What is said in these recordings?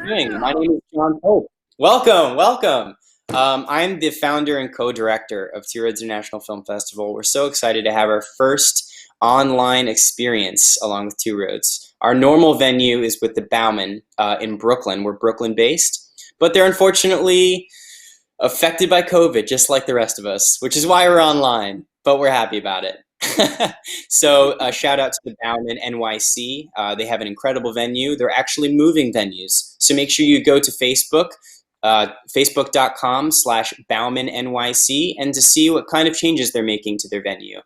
doing? My name is John Pope. Welcome, welcome. I'm the founder and co-director of Two Roads International Film Festival. We're so excited to have our first online experience along with Two Roads. Our normal venue is with the Bauman in Brooklyn. We're Brooklyn-based, but they're unfortunately affected by COVID, just like the rest of us, which is why we're online, but we're happy about it. So shout out to the Bauman NYC. They have an incredible venue. They're actually moving venues. So make sure you go to Facebook, facebook.com/Bauman NYC, and to see what kind of changes they're making to their venue.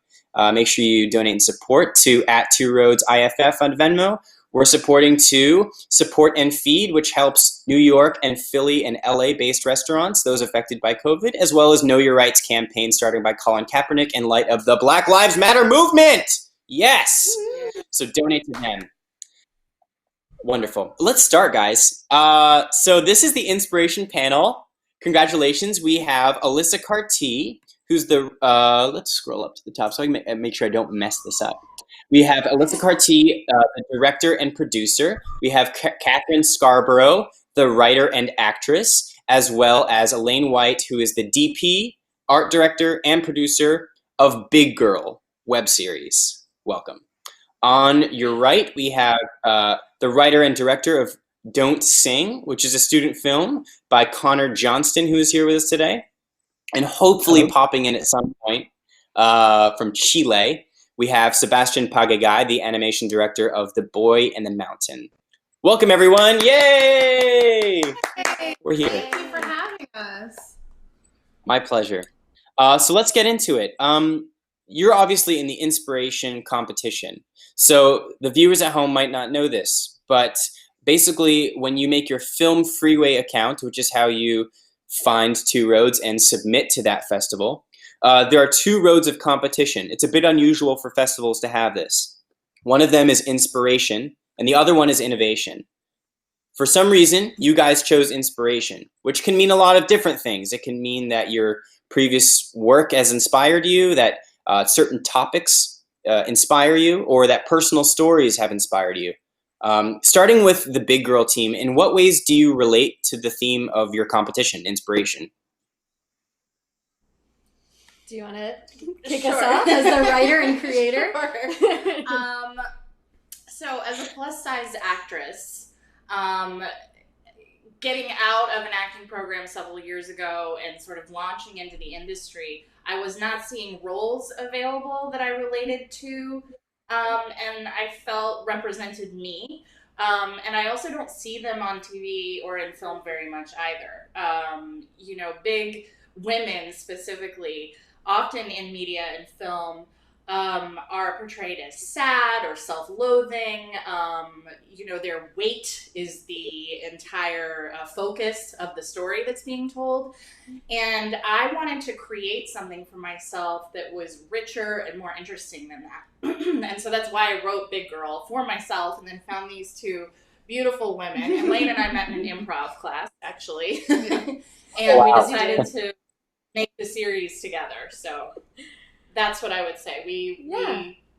Make sure you donate and support to @2RoadsIFF on Venmo. We're supporting to Support and Feed, which helps New York and Philly and LA-based restaurants, those affected by COVID, as well as Know Your Rights campaign started by Colin Kaepernick in light of the Black Lives Matter movement. Yes. So donate to them. Wonderful. Let's start, guys. So this is the inspiration panel. Congratulations. We have Alyssa Carty, who's the, let's scroll up to the top so I can make sure I don't mess this up. We have Alyssa Carty, the director and producer. We have Catherine Scarborough, the writer and actress, as well as Elaine White, who is the DP, art director, and producer of Big Girl web series. Welcome. On your right, we have the writer and director of Don't Sing, which is a student film by Connor Johnston, who is here with us today, and hopefully popping in at some point from Chile. We have Sebastian Pagagay, the animation director of The Boy and the Mountain. Welcome, everyone. Yay! Hey, we're here. Thank you for having us. My pleasure. So let's get into it. You're obviously in the inspiration competition. So the viewers at home might not know this, but basically when you make your Film Freeway account, which is how you find Two Roads and submit to that festival, there are two roads of competition. It's a bit unusual for festivals to have this. One of them is inspiration, and the other one is innovation. For some reason, you guys chose inspiration, which can mean a lot of different things. It can mean that your previous work has inspired you, that certain topics inspire you, or that personal stories have inspired you. Starting with the Big Girl team, in what ways do you relate to the theme of your competition, inspiration? Do you want to kick us off as the writer and creator? Sure. So as a plus-size actress, getting out of an acting program several years ago and sort of launching into the industry, I was not seeing roles available that I related to and I felt represented me. And I also don't see them on TV or in film very much either. You know, big women specifically, often in media and film, are portrayed as sad or self-loathing. You know, their weight is the entire focus of the story that's being told. And I wanted to create something for myself that was richer and more interesting than that. And so that's why I wrote Big Girl for myself and then found these two beautiful women. And Lane and I met in an improv class, actually. And we decided to make the series together. So that's what I would say.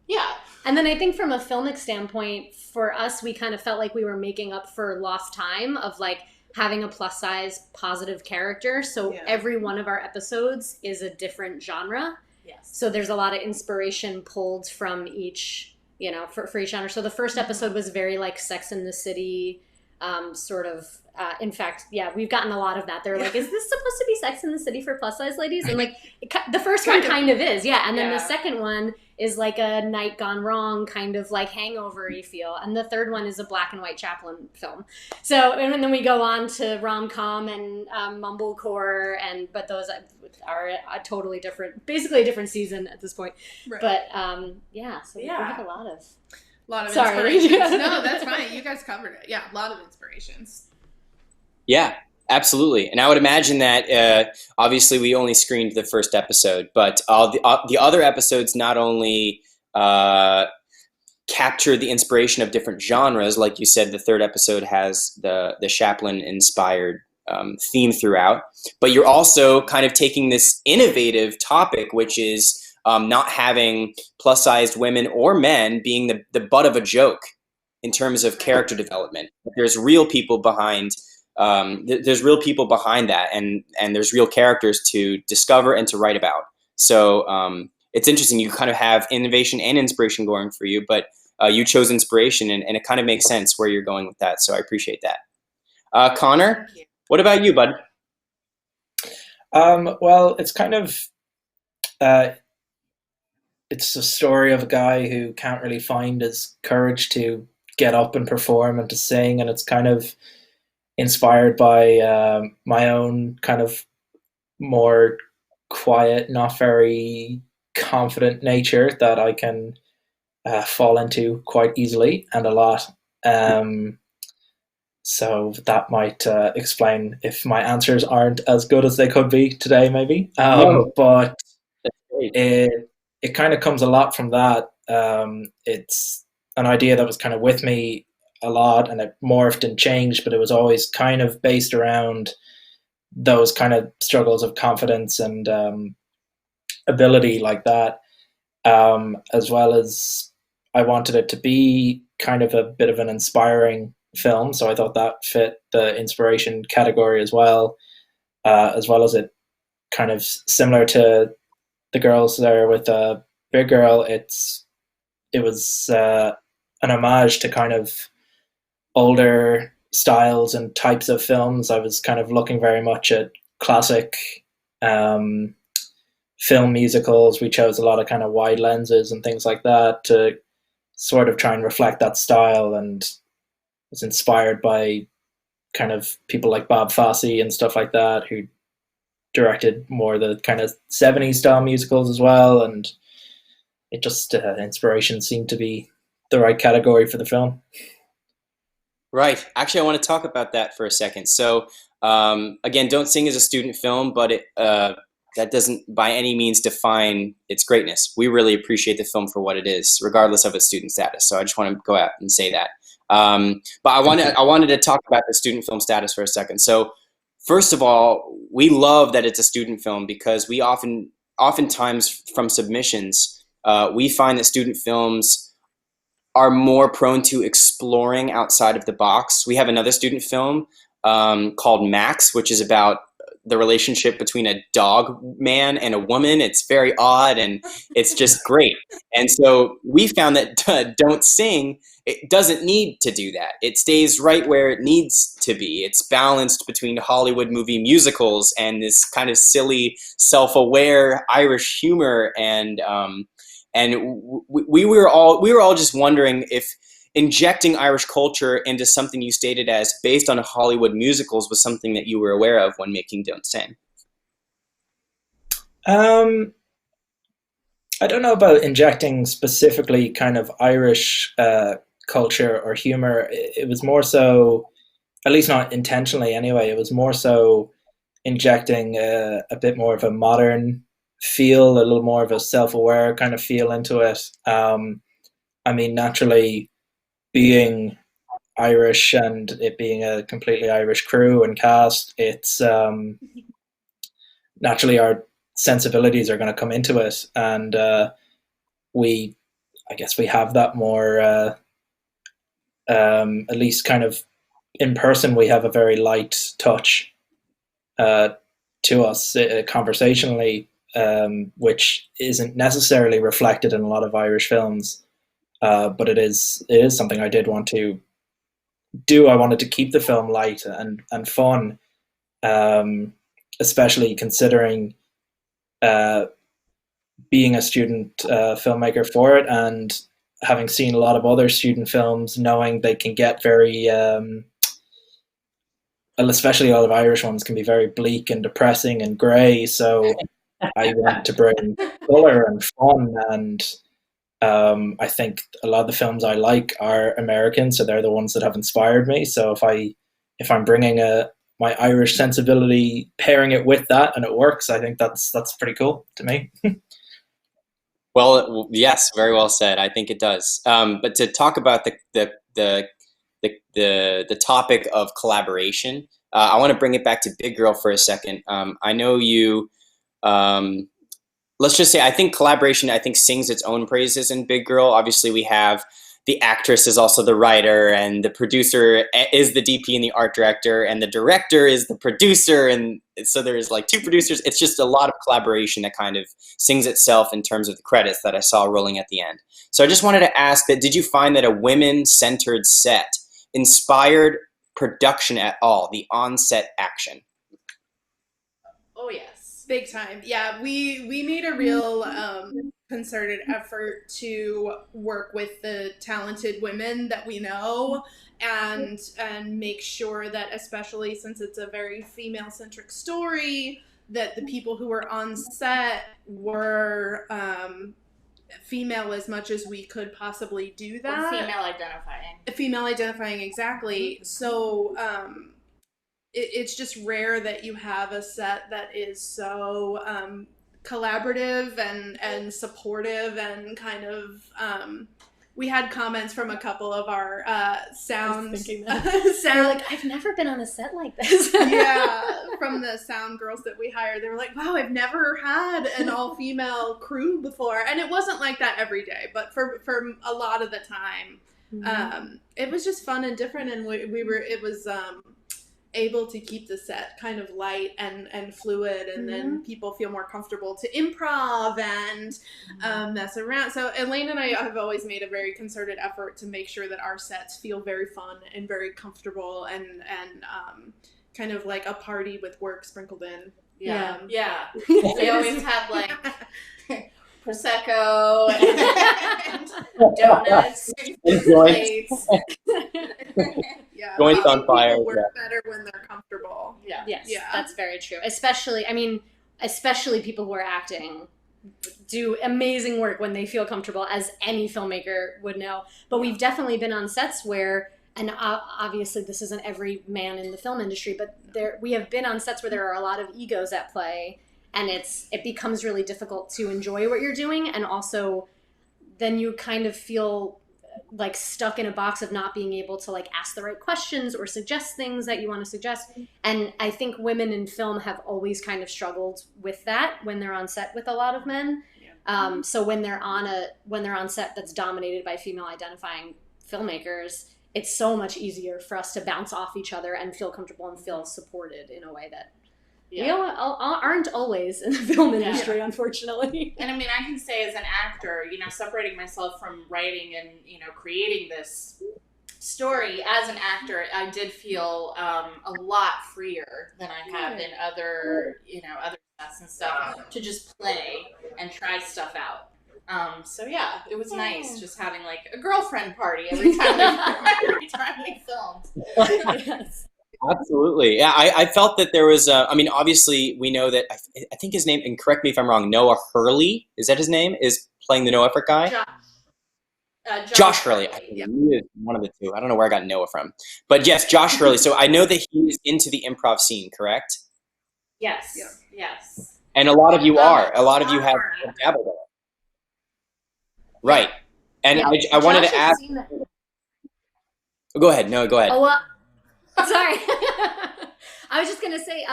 Yeah. And then I think from a filmic standpoint, for us, we kind of felt like we were making up for lost time of like having a plus size positive character. So every one of our episodes is a different genre. Yes. So there's a lot of inspiration pulled from each, you know, for each genre. So the first episode was very like Sex and the City, sort of. In fact, we've gotten a lot of that. They're like, is this supposed to be Sex in the City for plus size ladies? And like, the first one kind of is, And then the second one is like a Night Gone Wrong kind of like hangover-y feel. And the third one is a black and white Chaplin film. So, and then we go on to rom-com and mumblecore, but those are a totally different, basically a different season at this point. Right. But so we have a lot of inspirations. No, that's fine. You guys covered it. Yeah, a lot of inspirations. Yeah, absolutely. And I would imagine that obviously we only screened the first episode, but the other episodes not only capture the inspiration of different genres, like you said, the third episode has the Chaplin-inspired theme throughout, but you're also kind of taking this innovative topic, which is not having plus-sized women or men being the butt of a joke in terms of character development. There's real people behind there's real people behind that, and there's real characters to discover and to write about. So it's interesting. You kind of have innovation and inspiration going for you, but you chose inspiration, and it kind of makes sense where you're going with that. So I appreciate that. Connor, what about you, bud? Well, it's kind of it's a story of a guy who can't really find his courage to get up and perform and to sing, and it's kind of inspired by my own kind of more quiet, not very confident nature that I can fall into quite easily and a lot. So that might explain if my answers aren't as good as they could be today, maybe. No. But That's great. it kind of comes a lot from that. It's an idea that was kind of with me a lot, and it morphed and changed, but it was always kind of based around those kind of struggles of confidence and ability like that, as well as I wanted it to be kind of a bit of an inspiring film. So I thought that fit the inspiration category as well as it kind of similar to the girls there with Big Girl. It was an homage to kind of older styles and types of films. I was kind of looking very much at classic film musicals. We chose a lot of kind of wide lenses and things like that to sort of try and reflect that style, and was inspired by kind of people like Bob Fosse and stuff like that, who directed more the kind of 70s style musicals as well, and it just inspiration seemed to be the right category for the film. Right. Actually, I want to talk about that for a second. So, again, Don't Sing is a student film, but that doesn't by any means define its greatness. We really appreciate the film for what it is, regardless of its student status. So I just want to go out and say that. But I wanted to talk about the student film status for a second. So, first of all, we love that it's a student film because we oftentimes from submissions, we find that student films are more prone to exploring outside of the box. We have another student film called Max, which is about the relationship between a dog man and a woman. It's very odd and it's just great. And so we found that Don't Sing, it doesn't need to do that. It stays right where it needs to be. It's balanced between Hollywood movie musicals and this kind of silly, self-aware Irish humor, and we were all just wondering if injecting Irish culture into something you stated as based on Hollywood musicals was something that you were aware of when making Don't Sing. I don't know about injecting specifically kind of Irish culture or humor. It was more so, at least not intentionally anyway, it was more so injecting a bit more of a modern feel, a little more of a self-aware kind of feel into it. I mean, naturally, being Irish and it being a completely Irish crew and cast, it's naturally our sensibilities are going to come into it, and I guess we have that more, at least kind of in person, we have a very light touch to us conversationally, which isn't necessarily reflected in a lot of Irish films. But it is something I did want to do. I wanted to keep the film light and fun, especially considering being a student filmmaker for it, and having seen a lot of other student films, knowing they can get very, especially a lot of Irish ones, can be very bleak and depressing and grey. So I want to bring colour and fun, and I think a lot of the films I like are American, so they're the ones that have inspired me. So if I'm bringing my Irish sensibility, pairing it with that, and it works, I think that's pretty cool to me. Well, yes, very well said. I think it does. But to talk about the topic of collaboration, I want to bring it back to Big Girl for a second. I know you. Let's just say I think collaboration sings its own praises in Big Girl. Obviously, we have the actress is also the writer, and the producer is the DP and the art director, and the director is the producer, and so there's like 2 producers. It's just a lot of collaboration that kind of sings itself in terms of the credits that I saw rolling at the end. So I just wanted to ask that, did you find that a women-centered set inspired production at all, the on-set action? Oh yes. Big time. Yeah, we made a real concerted effort to work with the talented women that we know and make sure that, especially since it's a very female-centric story, that the people who were on set were female as much as we could possibly do that. Or female identifying. Female identifying, exactly. So it's just rare that you have a set that is so collaborative and supportive and kind of we had comments from a couple of our sound They're like, I've never been on a set like this. yeah, from the sound girls that we hired. They were like, wow, I've never had an all-female crew before. And it wasn't like that every day, but for a lot of the time, it was just fun and different, and it was able to keep the set kind of light and fluid, and then people feel more comfortable to improv and mess around. So Elaine and I have always made a very concerted effort to make sure that our sets feel very fun and very comfortable and kind of like a party with work sprinkled in. Yeah. They always have like Prosecco and donuts and plates. Yeah, Joints on fire. People work better when they're comfortable. Yeah. Yes, Yeah. that's very true. Especially people who are acting do amazing work when they feel comfortable, as any filmmaker would know. But we've definitely been on sets where, and obviously this isn't every man in the film industry, but we have been on sets where there are a lot of egos at play, and it becomes really difficult to enjoy what you're doing, and also then you kind of feel like stuck in a box of not being able to like ask the right questions or suggest things that you want to suggest. And I think women in film have always kind of struggled with that when they're on set with a lot of men. So when they're on set that's dominated by female identifying filmmakers, it's so much easier for us to bounce off each other and feel comfortable and feel supported in a way that we aren't always in the film industry, unfortunately. And I mean, I can say as an actor, separating myself from writing and, creating this story, as an actor, I did feel a lot freer than I have in other sets and stuff, to just play and try stuff out. So yeah, it was nice just having like a girlfriend party every time we filmed. Yes. Absolutely. Yeah, I felt that there was, obviously we know that, I think his name, and correct me if I'm wrong, Noah Hurley, is that his name, is playing the no effort guy? Josh Hurley. I think he is one of the two. I don't know where I got Noah from. But yes, Josh Hurley. So I know that he's into the improv scene, correct? Yes. Yeah. Yes. And a lot of you are. A lot of you have dabbled in it. Right. And I wanted to ask. Go ahead. No, go ahead. Oh, sorry. I was just gonna say,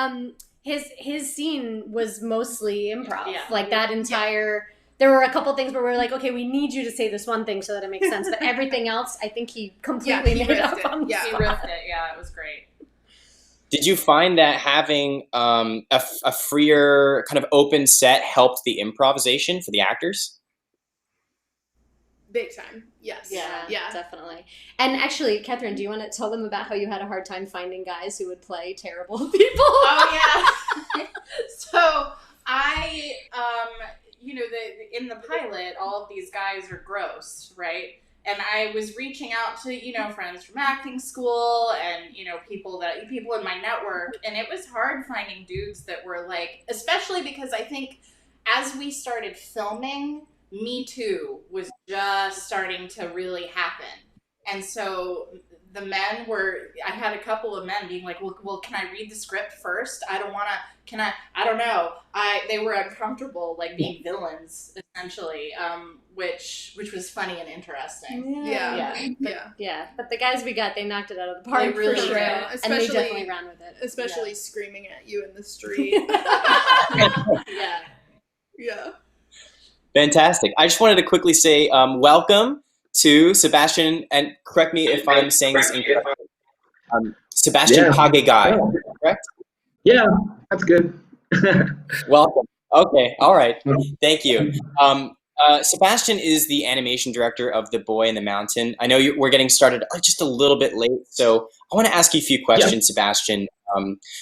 his scene was mostly improv. Yeah. Like that entire. There were a couple things where we were like, okay, we need you to say this one thing so that it makes sense. But everything else, I think he completely made up on the He spot. riffed it. Yeah, it was great. Did you find that having a freer, kind of open set helped the improvisation for the actors? Big time. Yes. Yeah, definitely. And actually, Catherine, do you want to tell them about how you had a hard time finding guys who would play terrible people? Oh yeah. So I, in the pilot, all of these guys are gross, right? And I was reaching out to, friends from acting school and, people in my network. And it was hard finding dudes that were like, especially because I think as we started filming, Me Too was just starting to really happen. And so the men I had a couple of men being like, well, can I read the script first? I don't want to, I don't know. They were uncomfortable, like being villains, essentially, which was funny and interesting. Yeah. But the guys we got, they knocked it out of the park, They really for sure. did. And they definitely ran with it. Especially screaming at you in the street. Yeah. Yeah. Fantastic. I just wanted to quickly say welcome to Sebastian, and correct me if I'm saying this incorrectly. Sebastian Pagegai, correct? Yeah, that's good. Welcome. Okay, all right. Thank you. Sebastian is the animation director of The Boy in the Mountain. I know we're getting started just a little bit late, so I want to ask you a few questions, Sebastian.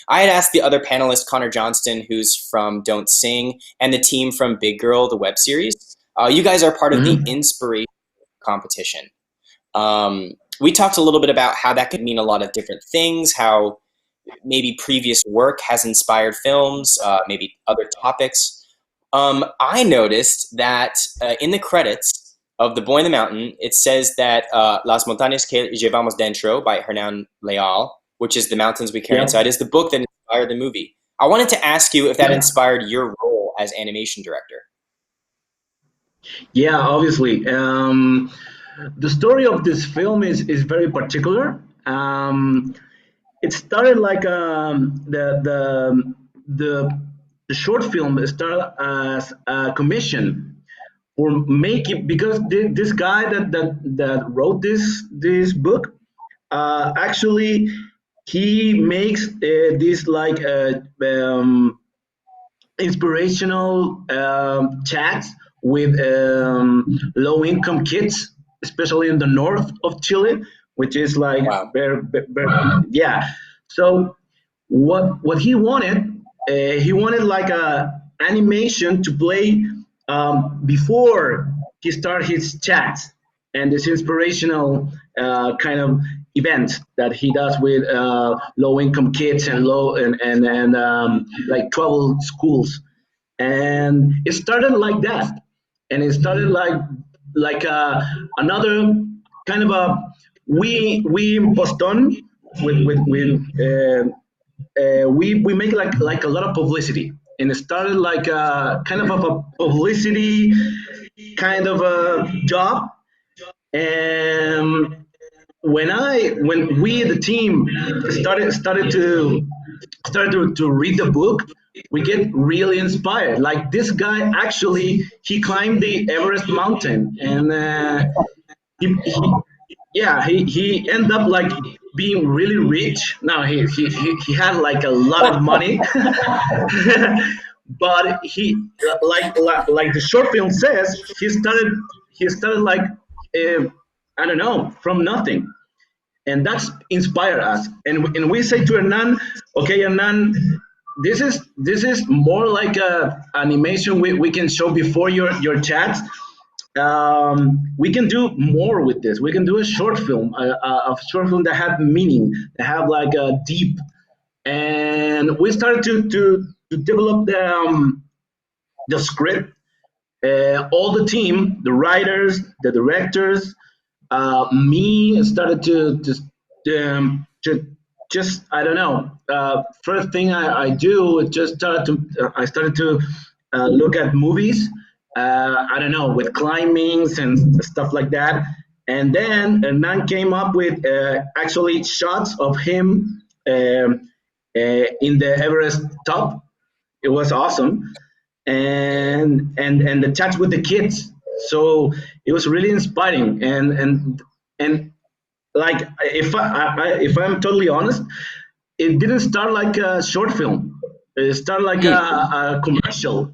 I had asked the other panelist, Connor Johnston, who's from Don't Sing, and the team from Big Girl, the web series. You guys are part of the Inspiration competition. We talked a little bit about how that could mean a lot of different things, how maybe previous work has inspired films, maybe other topics. I noticed that in the credits of The Boy in the Mountain, it says that Las Montañas que Llevamos Dentro by Hernan Leal, which is The Mountains We Carry Inside, is the book that inspired the movie. I wanted to ask you if that inspired your role as animation director. Yeah, obviously. The story of this film is very particular. It started like the short film started as a commission for making, because this guy that wrote this book, actually he makes this like inspirational chats with low-income kids, especially in the north of Chile, which is like yeah. So what he wanted like a animation to play before he started his chats and this inspirational kind of event that he does with low-income kids and like troubled schools. And it started like that, and it started like another kind of a we in Boston we make like a lot of publicity, and it started like a kind of a publicity kind of a job. And when we the team started to read the book, we get really inspired. Like this guy actually he climbed the Everest mountain, and he ended up like being really rich. Now he had like a lot of money, but he like the short film says, he started like I don't know, from nothing, and that's inspired us. And we say to Hernan, okay, Hernan, this is more like a animation we can show before your chats. We can do more with this. We can do a short film, a short film that have meaning, that have like a deep. And we started to develop the script. All the team, the writers, the directors, me started to just I don't know. First thing I do is just I started to look at movies. I don't know, with climbings and stuff like that. And then Nan came up with actually shots of him in the Everest top. It was awesome, and the chats with the kids. So it was really inspiring. And like if I'm totally honest, it didn't start like a short film. It started like a commercial,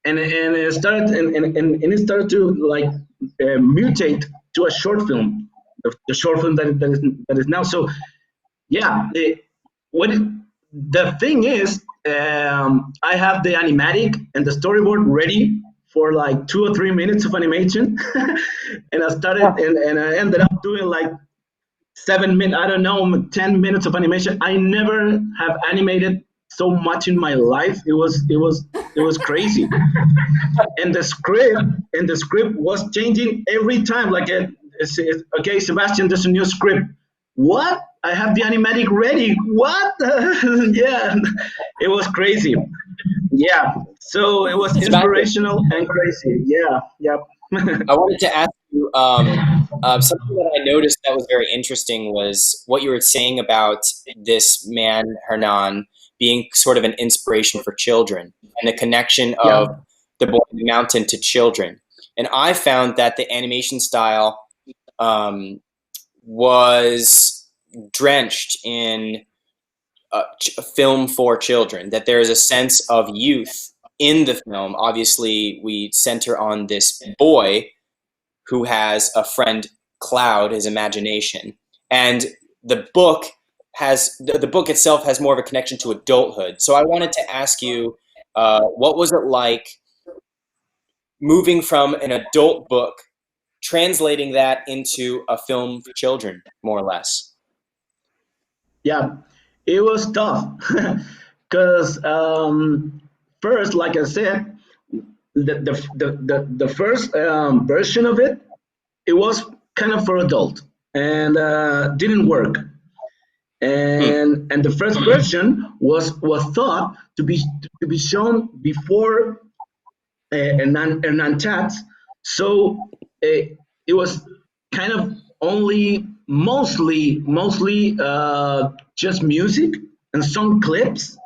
and it started and it started to like mutate to a short film, the short film that is now. So yeah, the thing is, I have the animatic and the storyboard ready for like 2 or 3 minutes of animation, and I started and I ended up doing like 7 minutes, I don't know, 10 minutes of animation. I never have animated so much in my life. It was crazy. And the script was changing every time. Like, okay, Sebastian, there's a new script. What? I have the animatic ready. What? Yeah, it was crazy. Yeah, so it was inspirational and crazy. Yeah, yep. I wanted to ask you something that I noticed that was very interesting was what you were saying about this man, Hernan, being sort of an inspiration for children and the connection of The Boy in the Mountain to children. And I found that the animation style was drenched in a film for children, that there is a sense of youth in the film. Obviously, we center on this boy who has a friend, Cloud, his imagination. And the book the book itself has more of a connection to adulthood. So I wanted to ask you, what was it like moving from an adult book, translating that into a film for children, more or less? Yeah, it was tough because first, like I said, the first version of it, it was kind of for adult and didn't work. And the first version was thought to be shown before Hernan Chats. So it was kind of only mostly just music and some clips,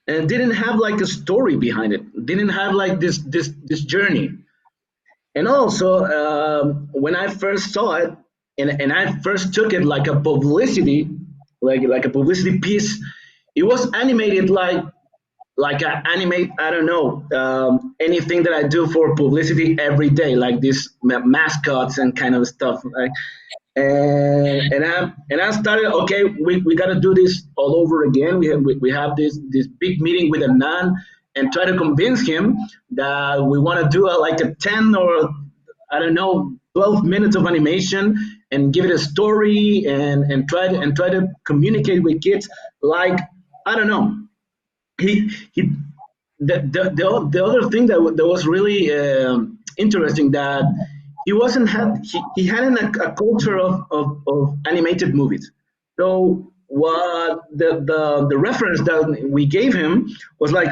and didn't have like a story behind it. Didn't have like this journey. And also when I first saw it, and I first took it like a publicity, like a publicity piece, it was animated like I animate, I don't know, anything that I do for publicity every day, like these mascots and kind of stuff. Like, and I started, okay, we got to do this all over again. We have this big meeting with Anan and try to convince him that we want to do like a 10 or I don't know 12 minutes of animation and give it a story and try to communicate with kids like I don't know. He the other thing that was really interesting that he hadn't a culture of animated movies. So what the reference that we gave him was like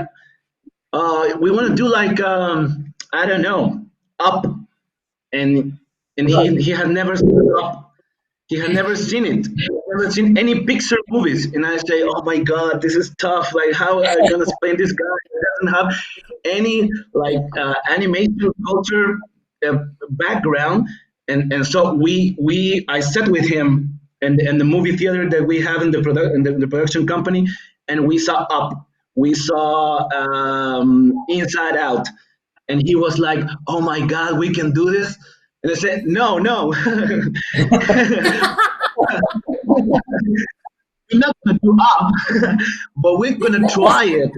we want to do like I don't know Up, and he had never seen Up. He had never seen it. Never seen any Pixar movies, and I say, "Oh my God, this is tough. Like, how am I gonna explain this guy who doesn't have any like animation culture background?" And so I sat with him and the movie theater that we have in the production company, and we saw Up. We saw Inside Out, and he was like, "Oh my God, we can do this." And I said, "No, no." We're not going to do Up, but we're going to try it.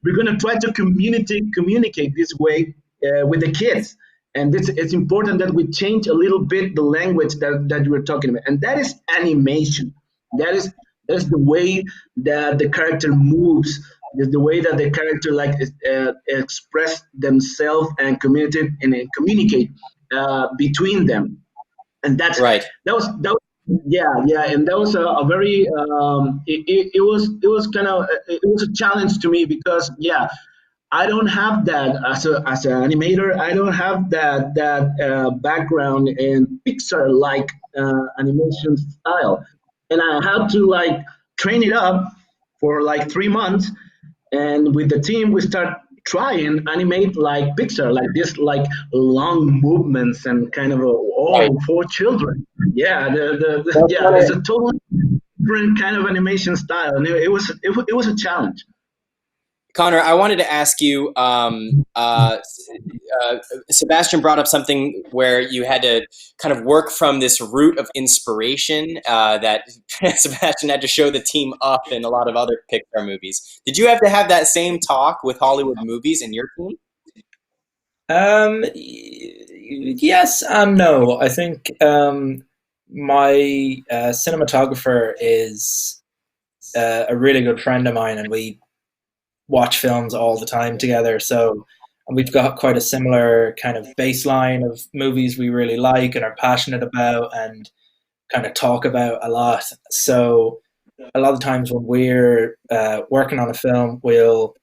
We're going to try to communicate this way with the kids. And it's important that we change a little bit the language that you were talking about. And that is animation. That's the way that the character moves. Is the way that the character like express themselves and communicate between them. And Right. that was yeah, and that was a very it was kind of it was a challenge to me because yeah, I don't have that as an animator. I don't have that background in Pixar like animation style, and I had to like train it up for like 3 months, and with the team we start trying animate like Pixar, like this, like long movements and kind of Right. for children. Yeah, That's yeah, funny. it's a totally different kind of animation style, and it was a challenge. Connor, I wanted to ask you. Sebastian brought up something where you had to kind of work from this root of inspiration that Sebastian had to show the team Up in a lot of other Pixar movies. Did you have to have that same talk with Hollywood movies in your team? Yes and no. I think my cinematographer is a really good friend of mine, and we watch films all the time together. So and we've got quite a similar kind of baseline of movies we really like and are passionate about and kind of talk about a lot. So a lot of times when we're working on a film, we'll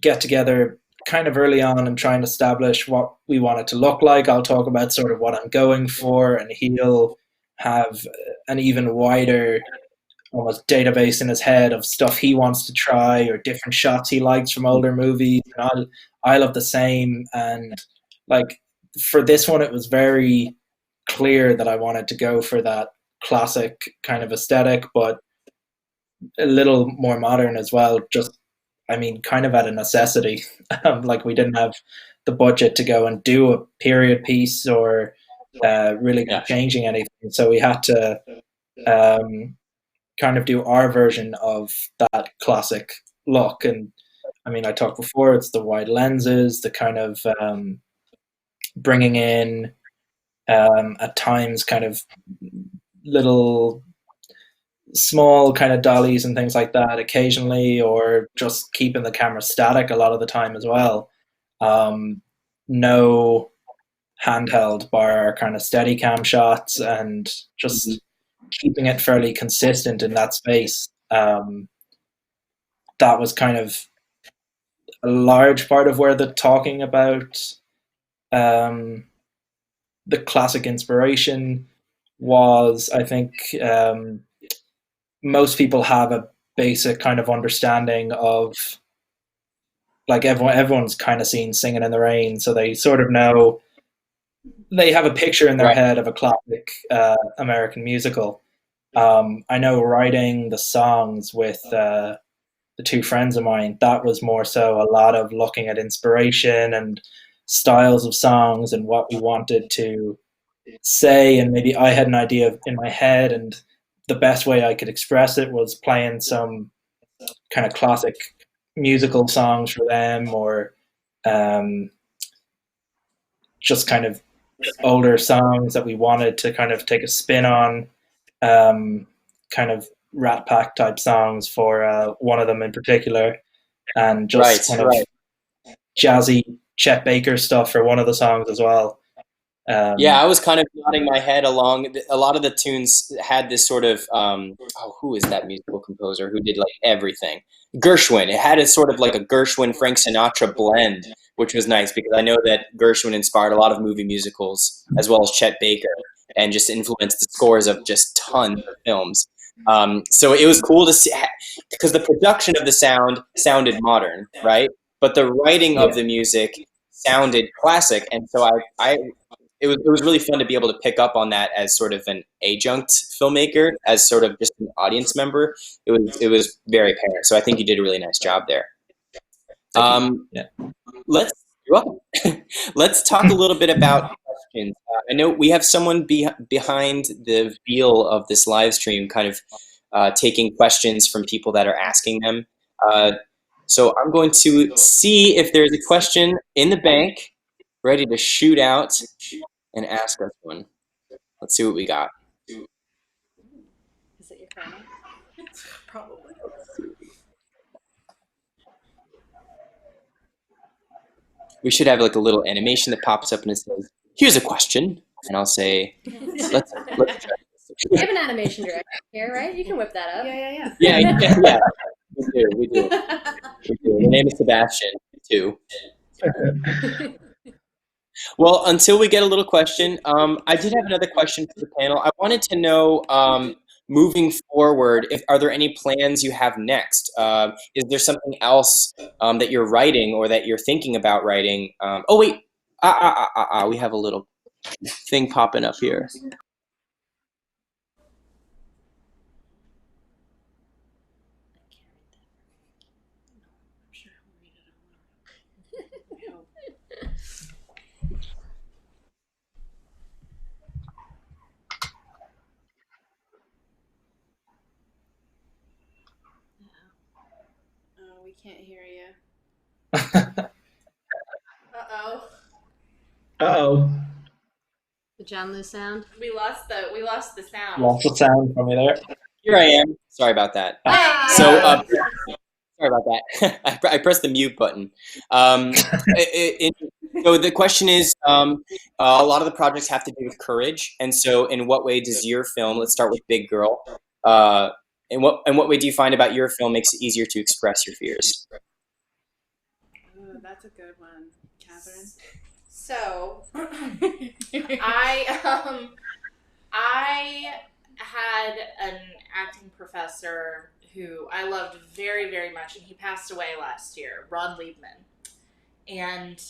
get together kind of early on and try and establish what we want it to look like. I'll talk about sort of what I'm going for, and he'll have an even wider almost database in his head of stuff he wants to try or different shots he likes from older movies. And I'll have the same. And like for this one, it was very clear that I wanted to go for that classic kind of aesthetic, but a little more modern as well. Just, I mean, kind of out of necessity. Like we didn't have the budget to go and do a period piece or really changing anything, so we had to kind of do our version of that classic look. And I mean, I talked before, it's the wide lenses, the kind of bringing in at times kind of little small kind of dollies and things like that occasionally, or just keeping the camera static a lot of the time as well. No handheld bar our kind of steady cam shots, and just keeping it fairly consistent in that space. That was kind of a large part of where the talking about the classic inspiration was. I think most people have a basic kind of understanding of, like, everyone's kind of seen Singing in the Rain, so they sort of know, they have a picture in their head of a classic American musical. I know writing the songs with the two friends of mine, that was more so a lot of looking at inspiration and styles of songs and what we wanted to say, and maybe I had an idea in my head, and the best way I could express it was playing some kind of classic musical songs for them, or just kind of older songs that we wanted to kind of take a spin on, kind of Rat Pack type songs for one of them in particular, and just kind of jazzy Chet Baker stuff for one of the songs as well. Yeah, I was kind of nodding my head along. A lot of the tunes had this sort of, who is that musical composer who did like everything? Gershwin. It had a sort of like a Gershwin, Frank Sinatra blend, which was nice because I know that Gershwin inspired a lot of movie musicals as well as Chet Baker, and just influenced the scores of just tons of films. So it was cool to see, because the production of the sound sounded modern, right? But the writing of the music sounded classic, and so it was really fun to be able to pick up on that as sort of an adjunct filmmaker, as sort of just an audience member. It was very apparent. So I think you did a really nice job there. Let's let's talk a little bit about questions. I know we have someone behind the veil of this live stream, kind of taking questions from people that are asking them. So I'm going to see if there's a question in the bank ready to shoot out and ask us one. Let's see what we got. Is it your camera? Probably. We should have like a little animation that pops up and it says, "Here's a question," and I'll say, "Let's try this." We have an animation director here, right? You can whip that up. Yeah. We do. My name is Sebastian, too. Well, until we get a little question, I did have another question for the panel. I wanted to know, moving forward, are there any plans you have next? Is there something else that you're writing or that you're thinking about writing? Oh, wait. We have a little thing popping up here. We can't hear you. Uh-oh. Uh-oh. The John Lou sound. We lost the sound. Lots of sound from me there. Here I am. Sorry about that. So, sorry about that. I pressed the mute button. So the question is, a lot of the projects have to do with courage, and so in what way does your film? Let's start with Big Girl. In what way do you find about your film makes it easier to express your fears? Oh, that's a good one, Catherine. So, I had an acting professor who I loved very, very much, and he passed away last year, Ron Leaman. And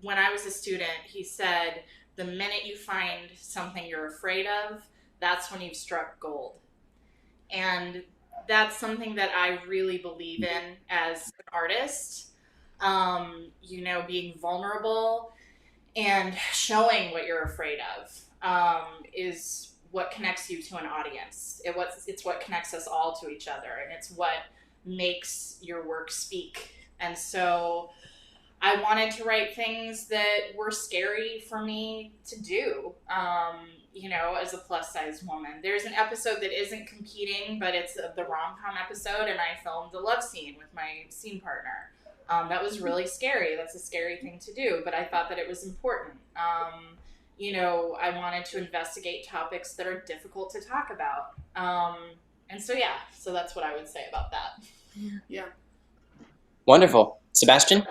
when I was a student, he said, the minute you find something you're afraid of, that's when you've struck gold. And that's something that I really believe in as an artist. You know, being vulnerable and showing what you're afraid of is what connects you to an audience. It's what connects us all to each other, and it's what makes your work speak. And so I wanted to write things that were scary for me to do, you know, as a plus size woman. There's an episode that isn't competing, but it's the rom-com episode, and I filmed the love scene with my scene partner. That was really scary. That's a scary thing to do, but I thought that it was important. You know, I wanted to investigate topics that are difficult to talk about. And so, yeah, so that's what I would say about that. Yeah. Wonderful. Sebastian?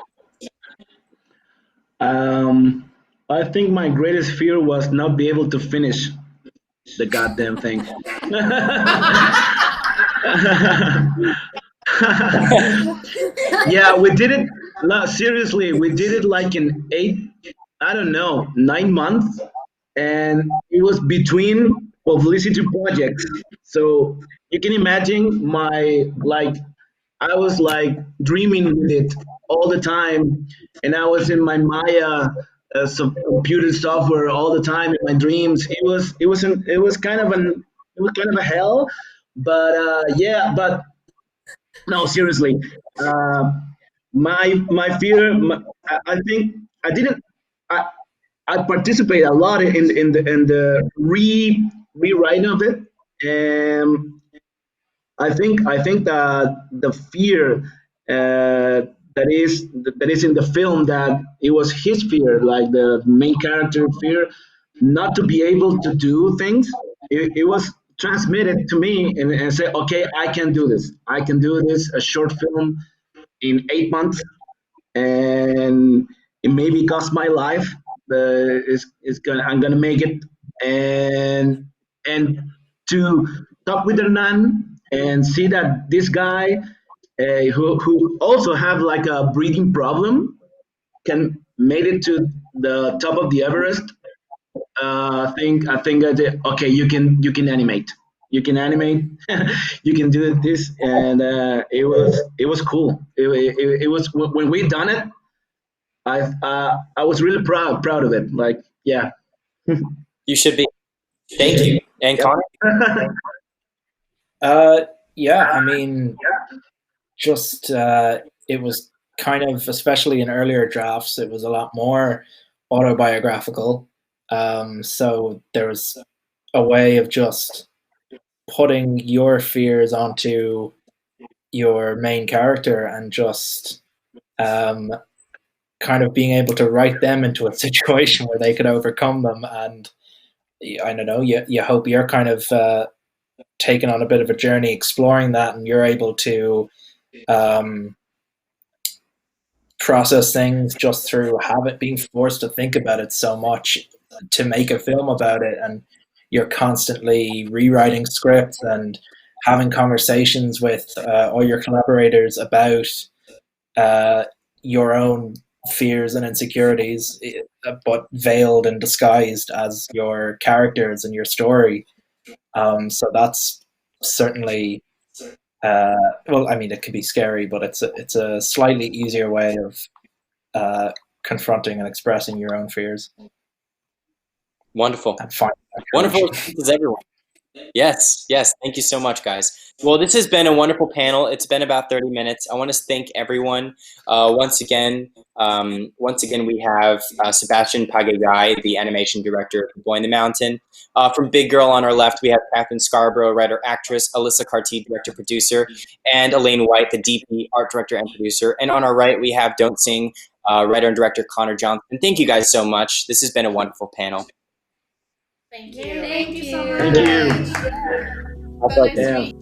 I think my greatest fear was not be able to finish the goddamn thing. Yeah, we did it. No, seriously, we did it like in 9 months, and it was between publicity projects. So you can imagine I was like dreaming with it all the time, and I was in my Maya computer software all the time in my dreams. It was kind of a hell, but yeah, but no, seriously, uh, my fear. I think I didn't. I, I participate a lot in the rewriting of it, and I think that the fear that is in the film, that it was his fear, like the main character fear, not to be able to do things. It was transmitted to me, and say, okay, I can do this. I can do this. A short film in 8 months, and it maybe cost my life. I'm gonna make it, and to talk with Hernan and see that this guy, who also have like a breathing problem, can made it to the top of the Everest. I think I did. Okay, you can animate. You can animate. You can do this, and it was cool. It was when we done it. I was really proud of it. Like, yeah. You should be. Thank you. And Yep. Connor? Yeah, I mean, just it was kind of, especially in earlier drafts, it was a lot more autobiographical. So there was a way of just putting your fears onto your main character and just kind of being able to write them into a situation where they could overcome them. And I don't know, you hope you're kind of taken on a bit of a journey exploring that, and you're able to process things just through habit, being forced to think about it so much to make a film about it. And you're constantly rewriting scripts and having conversations with all your collaborators about your own fears and insecurities, but veiled and disguised as your characters and your story. So that's certainly, well, I mean, it can be scary, but it's a slightly easier way of confronting and expressing your own fears. Wonderful. And finding Wonderful responses, everyone. Yes, yes. Thank you so much, guys. Well, this has been a wonderful panel. It's been about 30 minutes. I want to thank everyone. Once again, we have Sebastian Pagayay, the animation director of Boy in the Mountain. From Big Girl on our left, we have Catherine Scarborough, writer, actress, Alyssa Carty, director, producer, and Elaine White, the DP, art director, and producer. And on our right, we have Don't Sing, writer and director Connor Johnson. Thank you guys so much. This has been a wonderful panel. Thank you. Thank you so much. Thank you. So nice to Yeah. meet you.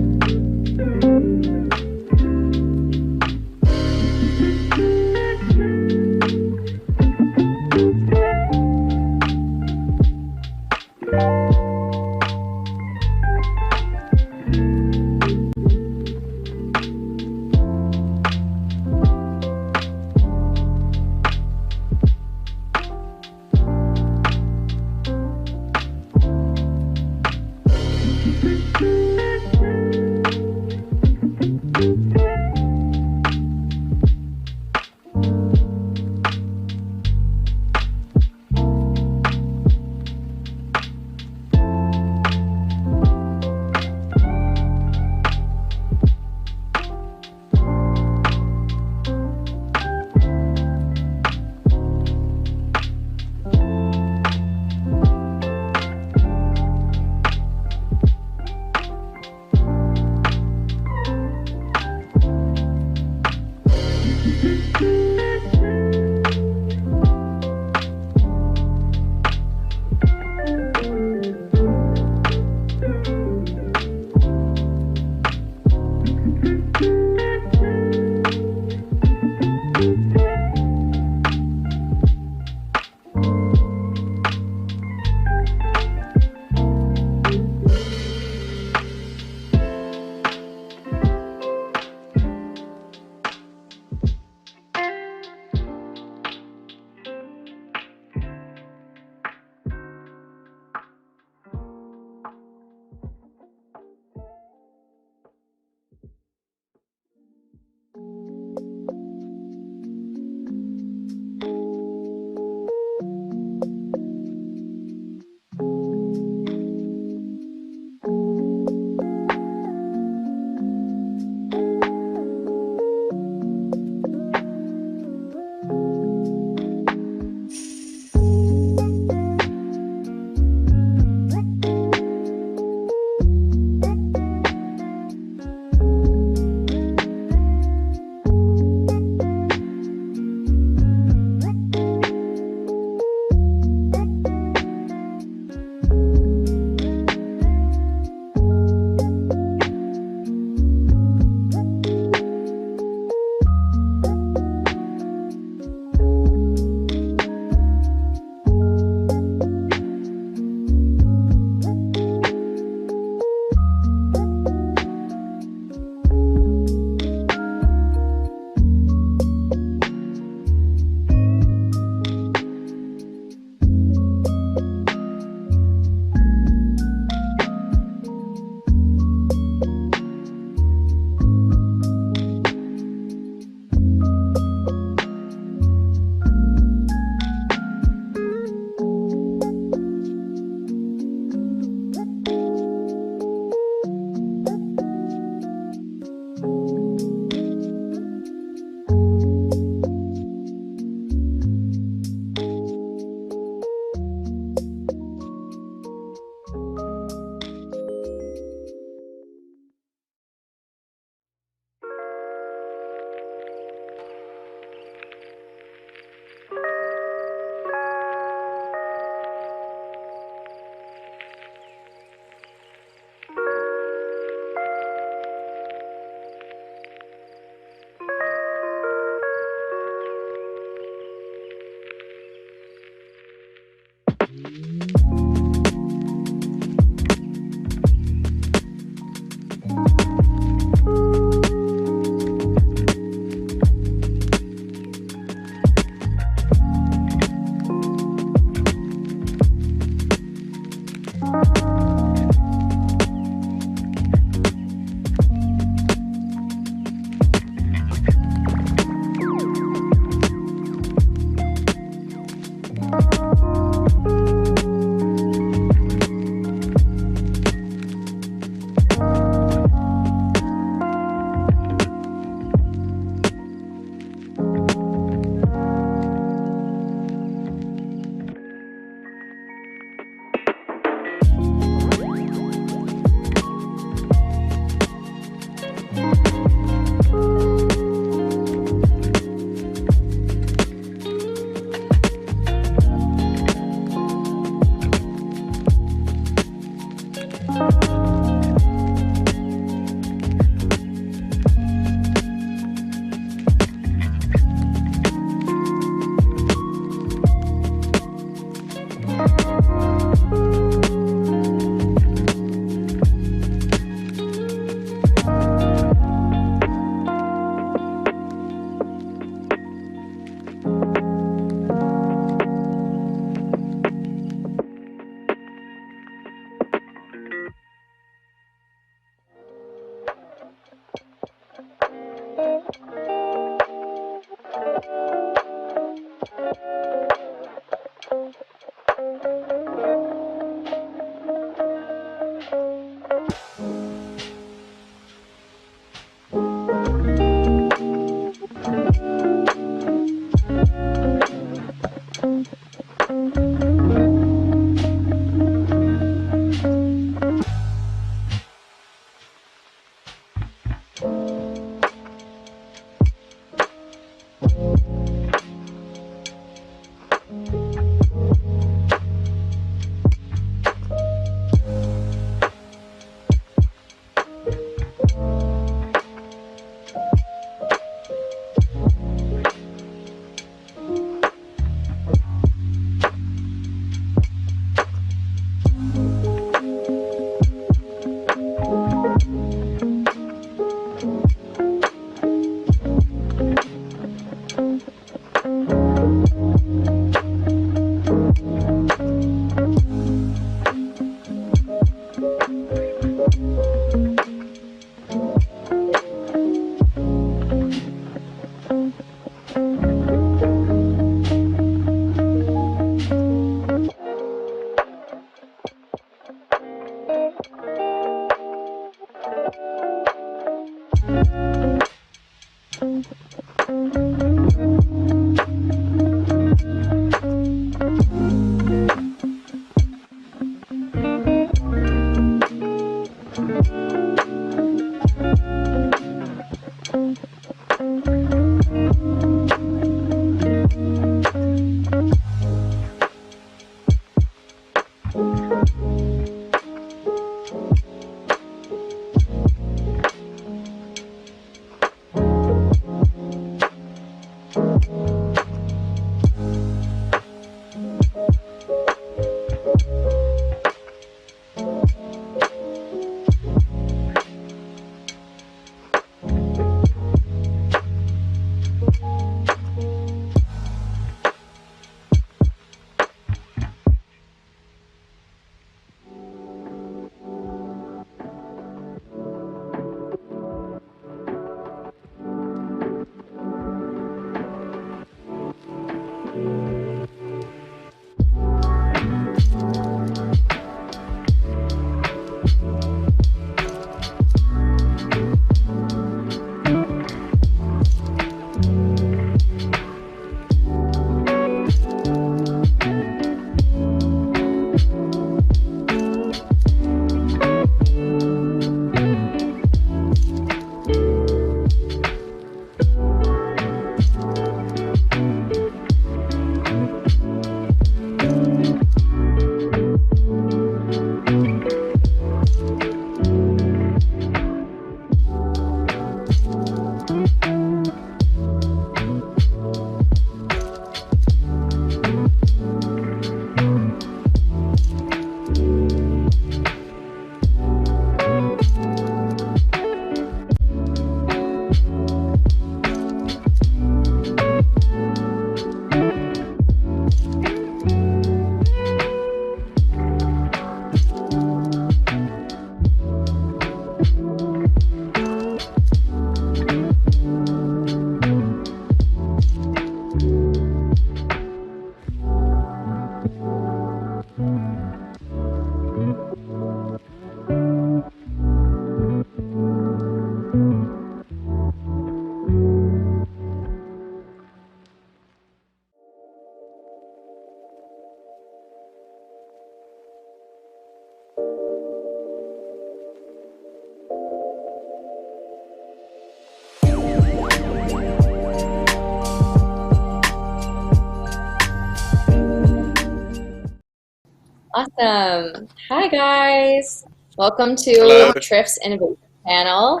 Awesome. Hi, guys. Welcome to Hello. TRIFF's Innovation Panel.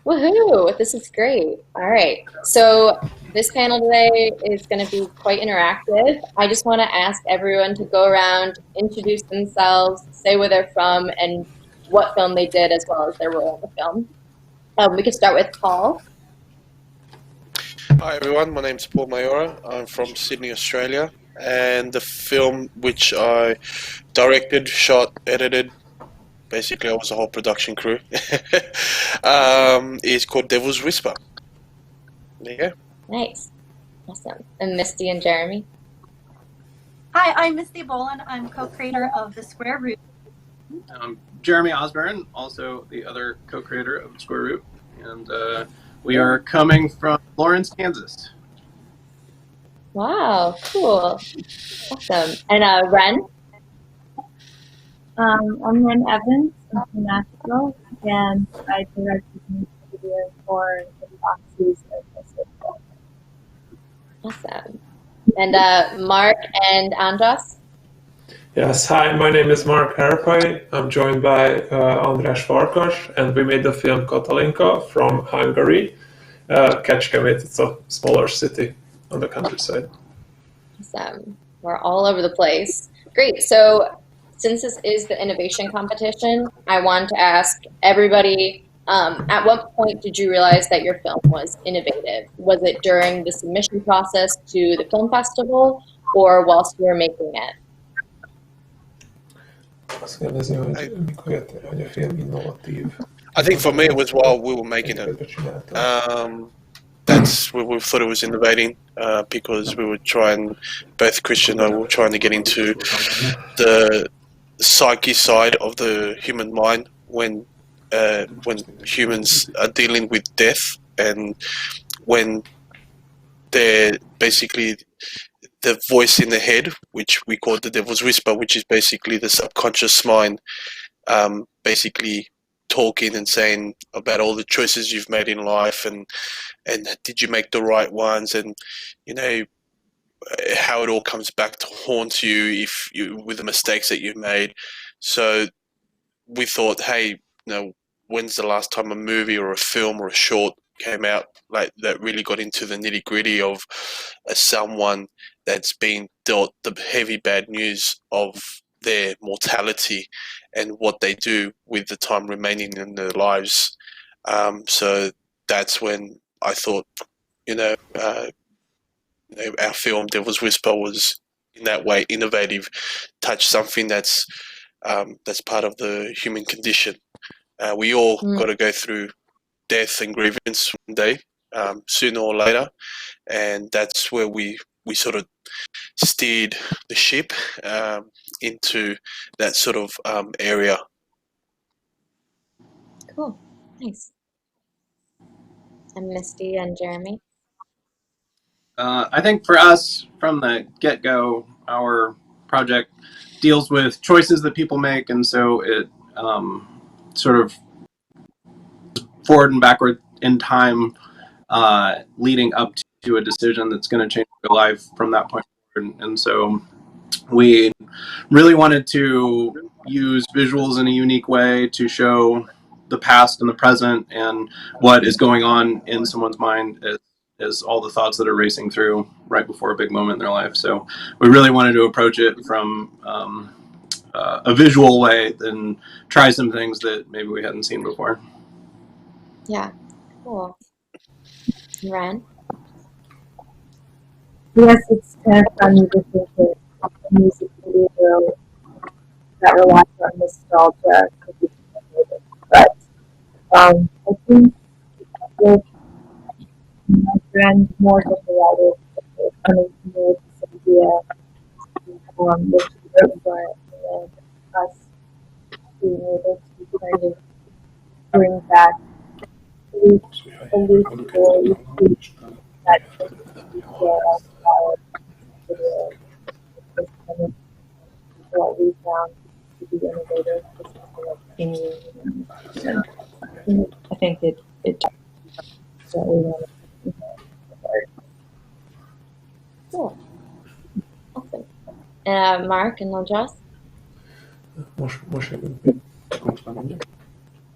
Woohoo! This is great. All right. So this panel today is going to be quite interactive. I just want to ask everyone to go around, introduce themselves, say where they're from, and what film they did, as well as their role in the film. We could start with Paul. Hi everyone, my name's Paul Mayora. I'm from Sydney, Australia, and the film which I directed, shot, edited, basically I was the whole production crew, is called Devil's Whisper. There you go. Nice. Awesome. And Misty and Jeremy? Hi, I'm Misty Boland. I'm co-creator of The Square Root. Jeremy Osborne, also the other co-creator of The Square Root. And we are coming from Lawrence, Kansas. Wow, cool. Awesome. And Ren? I'm Ren Evans. I'm from Nashville, and I directed the music video for the last season of this film. Awesome. And Mark and Andras? Yes, hi, my name is Mark Herpai. I'm joined by András Farkas, and we made the film Katalinka from Hungary. Kecskemét, it's a smaller city on the countryside. Awesome. We're all over the place. Great. So since this is the innovation competition, I want to ask everybody, at what point did you realize that your film was innovative? Was it during the submission process to the film festival or whilst you were making it? I think for me it was while we were making it. That's we thought it was innovating because we were trying, both Christian and I were trying to get into the psyche side of the human mind when humans are dealing with death, and when they're basically the voice in the head, which we call the devil's whisper, which is basically the subconscious mind, basically talking and saying about all the choices you've made in life, and did you make the right ones, and you know how it all comes back to haunt you with the mistakes that you've made. So we thought, hey, when's the last time a movie or a film or a short came out like that really got into the nitty gritty of someone that's been dealt the heavy bad news of their mortality and what they do with the time remaining in their lives. So that's when I thought, our film Devil's Whisper was in that way innovative, touched something that's part of the human condition. We all got to go through death and grievance one day, sooner or later, and that's where we sort of steered the ship into that sort of area. Cool. Nice. And Misty and Jeremy? I think for us, from the get-go, our project deals with choices that people make, and so it sort of forward and backward in time, leading up to a decision that's going to change your life from that point forward. And so we really wanted to use visuals in a unique way to show the past and the present and what is going on in someone's mind as all the thoughts that are racing through right before a big moment in their life. So we really wanted to approach it from a visual way and try some things that maybe we hadn't seen before. Yeah, cool. Ren? Yes, it's kind of funny to think that a music video that relies on nostalgia could be innovative. But I think with my friend more than the others, coming to me with this idea, which is written by and us being able to kind of bring back a loose story that what we found to be innovative is something and I think it so we want to Cool. Awesome. Mark and Andras?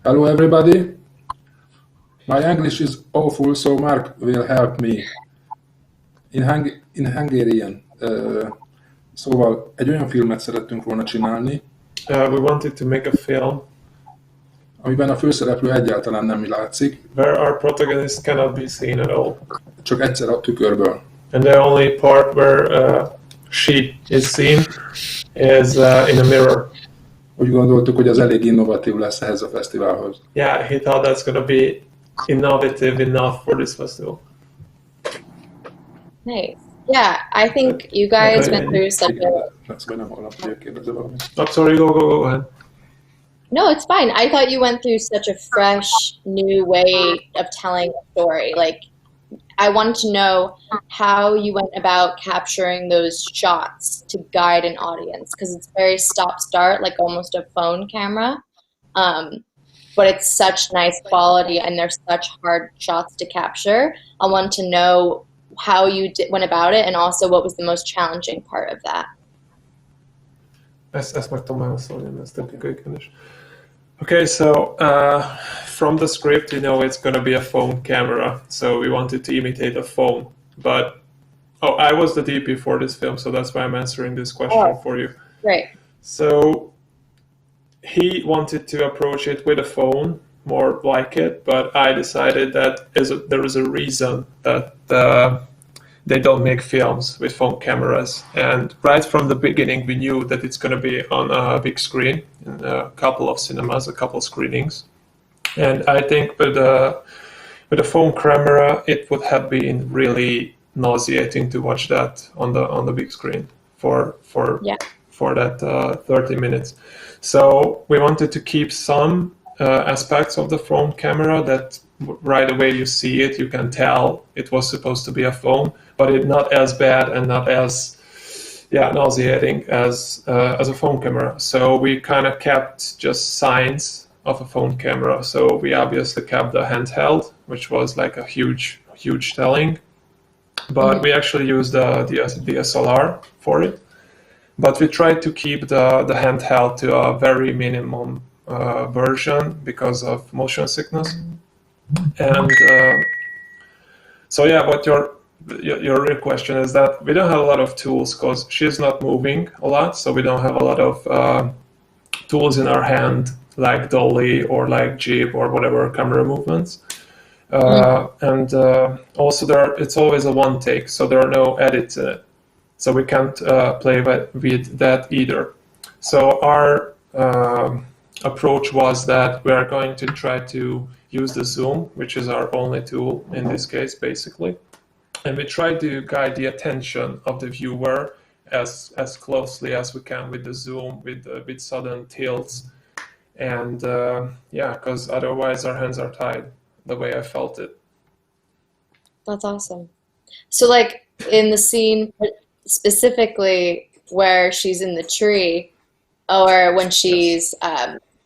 Hello everybody. My English is awful, so Mark will help me. In Hungarian. Szóval egy olyan filmet szerettünk volna csinálni. We wanted to make a film amiben a főszereplő egyáltalán nem látszik. Where our protagonist cannot be seen at all. Csak egyszer a tükörből. And the only part where she is seen is in a mirror. Úgy gondoltuk, hogy az elég innovatív lesz ehhez a fesztiválhoz. Yeah, he thought that's going to be innovative enough for this festival. Nice. Yeah, I think you guys went through such a... I'm sorry, go ahead. No, it's fine. I thought you went through such a fresh, new way of telling a story. Like, I wanted to know how you went about capturing those shots to guide an audience, because it's very stop-start, like almost a phone camera. But it's such nice quality, and they're such hard shots to capture. I want to know how you went about it, and also what was the most challenging part of that. Ezt meg tudom válaszolni, ez technikai kérdés. Okay, so from the script, you know it's going to be a phone camera, so we wanted to imitate a phone. But I was the DP for this film, so that's why I'm answering this question for you. Right. So he wanted to approach it with a phone, more like it, but I decided that there is a reason that they don't make films with phone cameras. And right from the beginning, we knew that it's going to be on a big screen in a couple of cinemas, a couple of screenings. And I think with a phone camera, it would have been really nauseating to watch that on the big screen for that 30 minutes. So we wanted to keep some aspects of the phone camera that right away you see it, you can tell it was supposed to be a phone, but it's not as bad and not as nauseating as a phone camera. So we kind of kept just signs of a phone camera. So we obviously kept the handheld, which was like a huge telling, but we actually used the DSLR for it. But we tried to keep the handheld to a very minimum version because of motion sickness. And so yeah, but your real question is that we don't have a lot of tools because she's not moving a lot, so we don't have a lot of tools in our hand like dolly or like jib or whatever camera movements. And also it's always a one take, so there are no edits in it, so we can't play with that either. So our approach was that we are going to try to use the zoom, which is our only tool in this case, basically. And we try to guide the attention of the viewer as closely as we can with the zoom, with sudden tilts. And because otherwise our hands are tied, the way I felt it. That's awesome. So like in the scene specifically where she's in the tree, or when she's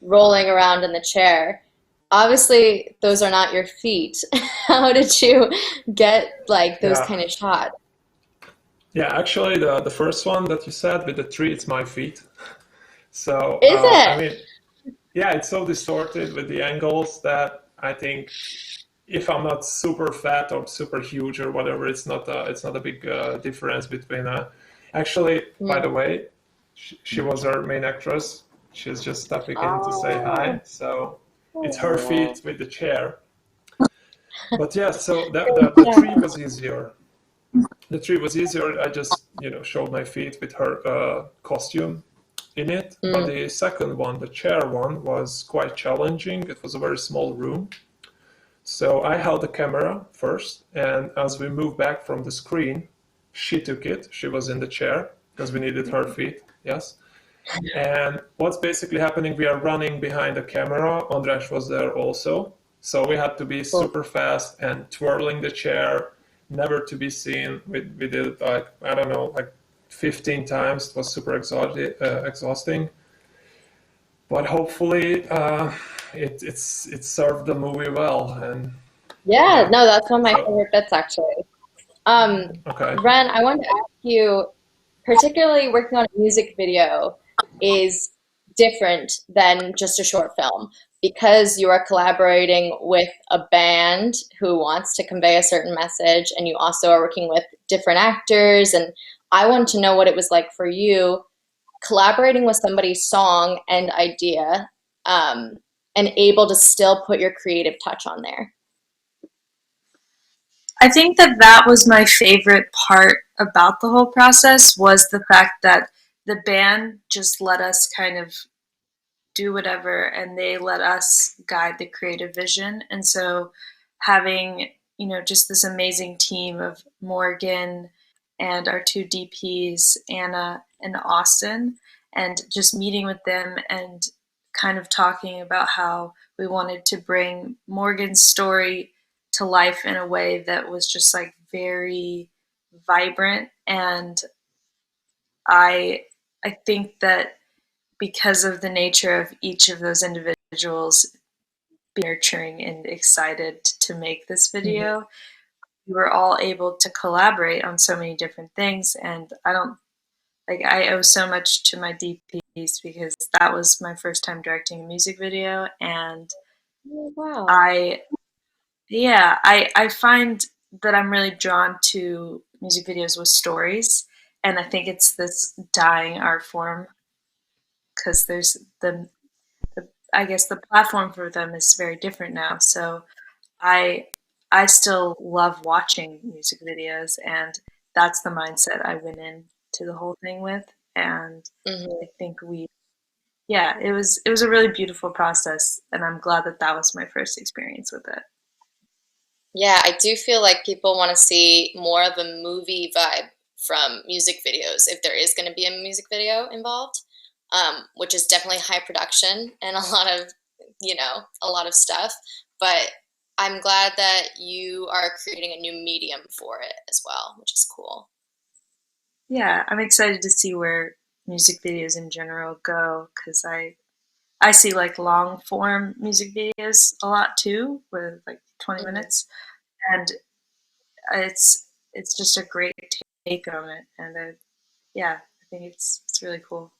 rolling around in the chair, obviously those are not your feet. How did you get like those kind of shots? Yeah, actually the first one that you said with the tree, it's my feet. So is it? I mean, yeah, it's so distorted with the angles that I think if I'm not super fat or super huge or whatever, it's not a big difference between. Actually, by the way, she was our main actress. She's just stepping in to say hi. So it's her feet with the chair. But yeah, so the tree was easier. The tree was easier. I just showed my feet with her costume in it. But the second one, the chair one, was quite challenging. It was a very small room. So I held the camera first, and as we moved back from the screen, she took it. She was in the chair because we needed her feet. Yes. And what's basically happening, we are running behind the camera. András was there also. So we had to be super fast and twirling the chair, never to be seen. We did it like, I don't know, like 15 times. It was super exhausting. But hopefully it served the movie well. And no, that's one of my favorite bits actually. Okay. Ren, I wanted to ask you, particularly working on a music video is different than just a short film because you are collaborating with a band who wants to convey a certain message, and you also are working with different actors. And I want to know what it was like for you collaborating with somebody's song and idea and able to still put your creative touch on there. I think that was my favorite part about the whole process, was the fact that the band just let us kind of do whatever, and they let us guide the creative vision. And so having, just this amazing team of Morgan and our two DPs, Anna and Austin, and just meeting with them and kind of talking about how we wanted to bring Morgan's story to life in a way that was just like very vibrant. And I think that because of the nature of each of those individuals being nurturing and excited to make this video, we were all able to collaborate on so many different things. And I owe so much to my DPs because that was my first time directing a music video. And Wow. I find that I'm really drawn to music videos with stories. And I think it's this dying art form because there's I guess the platform for them is very different now. So I still love watching music videos, and that's the mindset I went into the whole thing with. And I think it was a really beautiful process, and I'm glad that that was my first experience with it. Yeah, I do feel like people want to see more of a movie vibe from music videos if there is going to be a music video involved, which is definitely high production and a lot of stuff. But I'm glad that you are creating a new medium for it as well, which is cool. Yeah, I'm excited to see where music videos in general go because I see like long form music videos a lot too, with like 20 minutes, and it's just a great take on it, and I think it's really cool.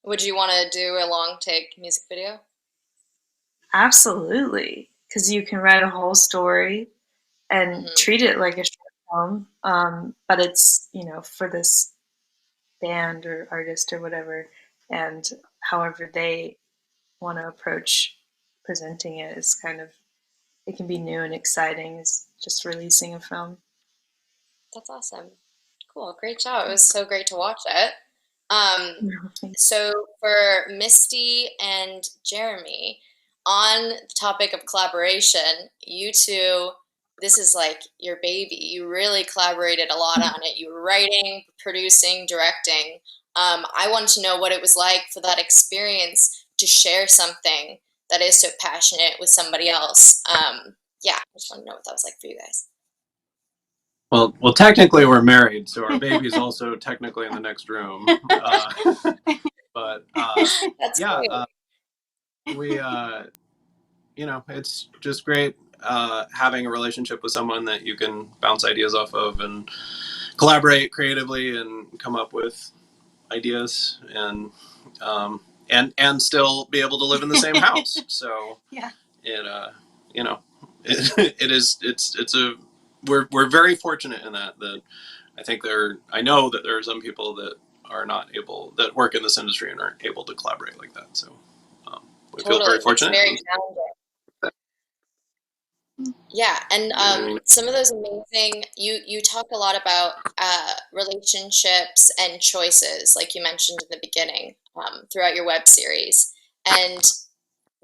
Would you want to do a long take music video? Absolutely, because you can write a whole story and treat it like a short film, but it's for this band or artist or whatever, and however they want to approach presenting it is it can be new and exciting. It's just releasing a film. That's awesome. Cool. Great job. It was so great to watch it. So for Misty and Jeremy, on the topic of collaboration, you two, this is like your baby. You really collaborated a lot on it. You were writing, producing, directing. I wanted to know what it was like for that experience to share something that is so passionate with somebody else. I just want to know what that was like for you guys. Well, technically we're married, so our baby's also technically in the next room. But we, it's just great having a relationship with someone that you can bounce ideas off of and collaborate creatively and come up with ideas and still be able to live in the same house. So we're very fortunate in that I know that there are some people that are not able, that work in this industry and aren't able to collaborate like that. So we feel very fortunate. It's very challenging. Yeah, and some of those amazing, you talk a lot about relationships and choices, like you mentioned in the beginning, throughout your web series, and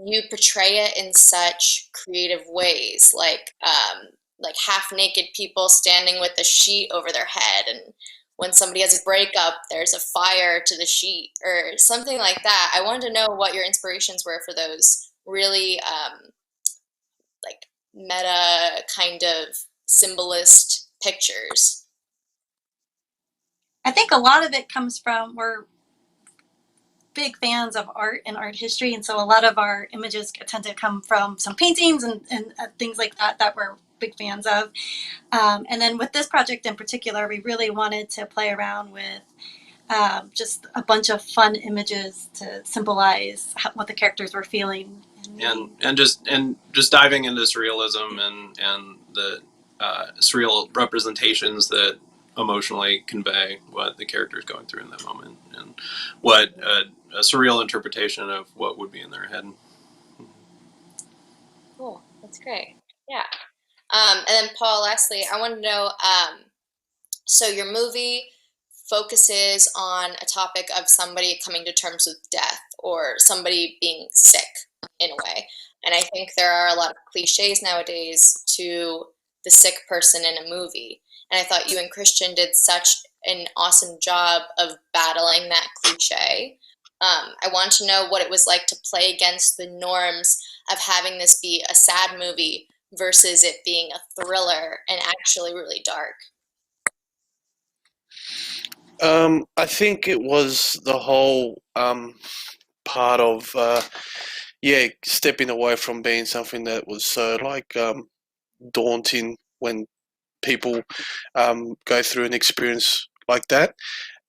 you portray it in such creative ways, like half-naked people standing with a sheet over their head, and when somebody has a breakup, there's a fire to the sheet, or something like that. I wanted to know what your inspirations were for those really meta kind of symbolist pictures. I think a lot of it comes from, we're big fans of art and art history, and so a lot of our images tend to come from some paintings and things like that we're big fans of. And then with this project in particular, we really wanted to play around with just a bunch of fun images to symbolize what the characters were feeling. And just diving into surrealism and the surreal representations that emotionally convey what the character is going through in that moment, and what a surreal interpretation of what would be in their head. Cool, that's great. Yeah. And then Paul, lastly, I want to know, so your movie focuses on a topic of somebody coming to terms with death, or somebody being sick in a way. And I think there are a lot of cliches nowadays to the sick person in a movie. And I thought you and Christian did such an awesome job of battling that cliche. I want to know what it was like to play against the norms of having this be a sad movie versus it being a thriller and actually really dark. I think it was the whole part of stepping away from being something that was so like daunting when people go through an experience like that,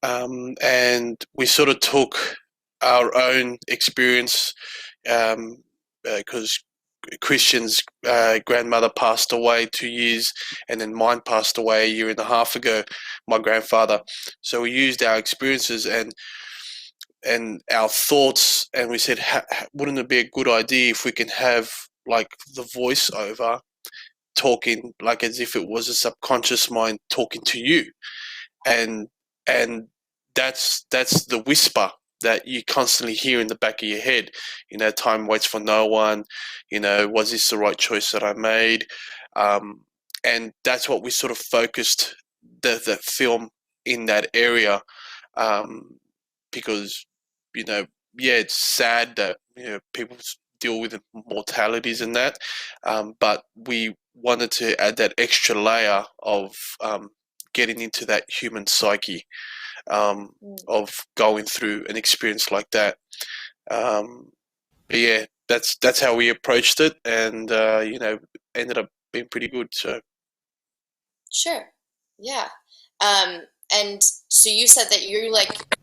and we sort of took our own experience because Christian's grandmother passed away 2 years, and then mine passed away a year and a half ago, my grandfather. So we used our experiences and our thoughts, and we said, wouldn't it be a good idea if we can have like the voiceover talking like as if it was a subconscious mind talking to you, and that's the whisper that you constantly hear in the back of your head. Time waits for no one. Was this the right choice that I made? And that's what we sort of focused the film in that area, because it's sad that people deal with mortalities and that, but we wanted to add that extra layer of getting into that human psyche, of going through an experience like that. But yeah, that's how we approached it, and ended up being pretty good. So Sure, yeah. And so you said that you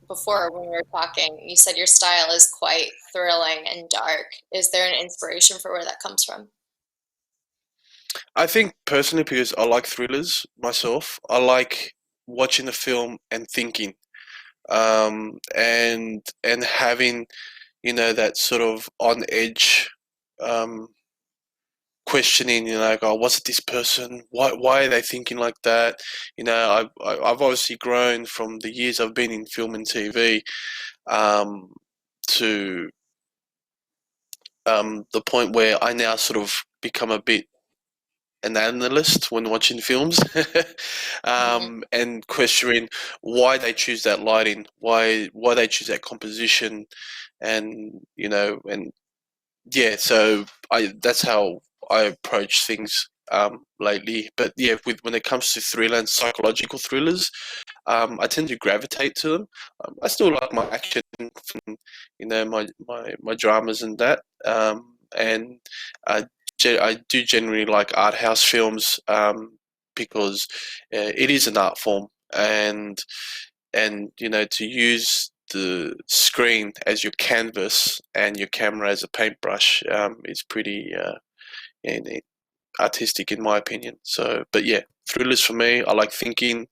before when we were talking, you said your style is quite thrilling and dark. Is there an inspiration for where that comes from? I think personally, because I like thrillers myself, I like watching a film and thinking, and having that sort of on edge questioning, like, oh, was it this person? Why are they thinking like that? I've obviously grown from the years I've been in film and TV, to the point where I now sort of become a bit an analyst when watching films, and questioning why they choose that lighting, why they choose that composition, and so that's how I approach things lately. But yeah, when it comes to thriller and psychological thrillers, I tend to gravitate to them. I still like my action, my dramas and that, and I do generally like art house films, because it is an art form, and to use the screen as your canvas and your camera as a paintbrush is pretty artistic in my opinion. So, but yeah, thrillers for me. I like thinking,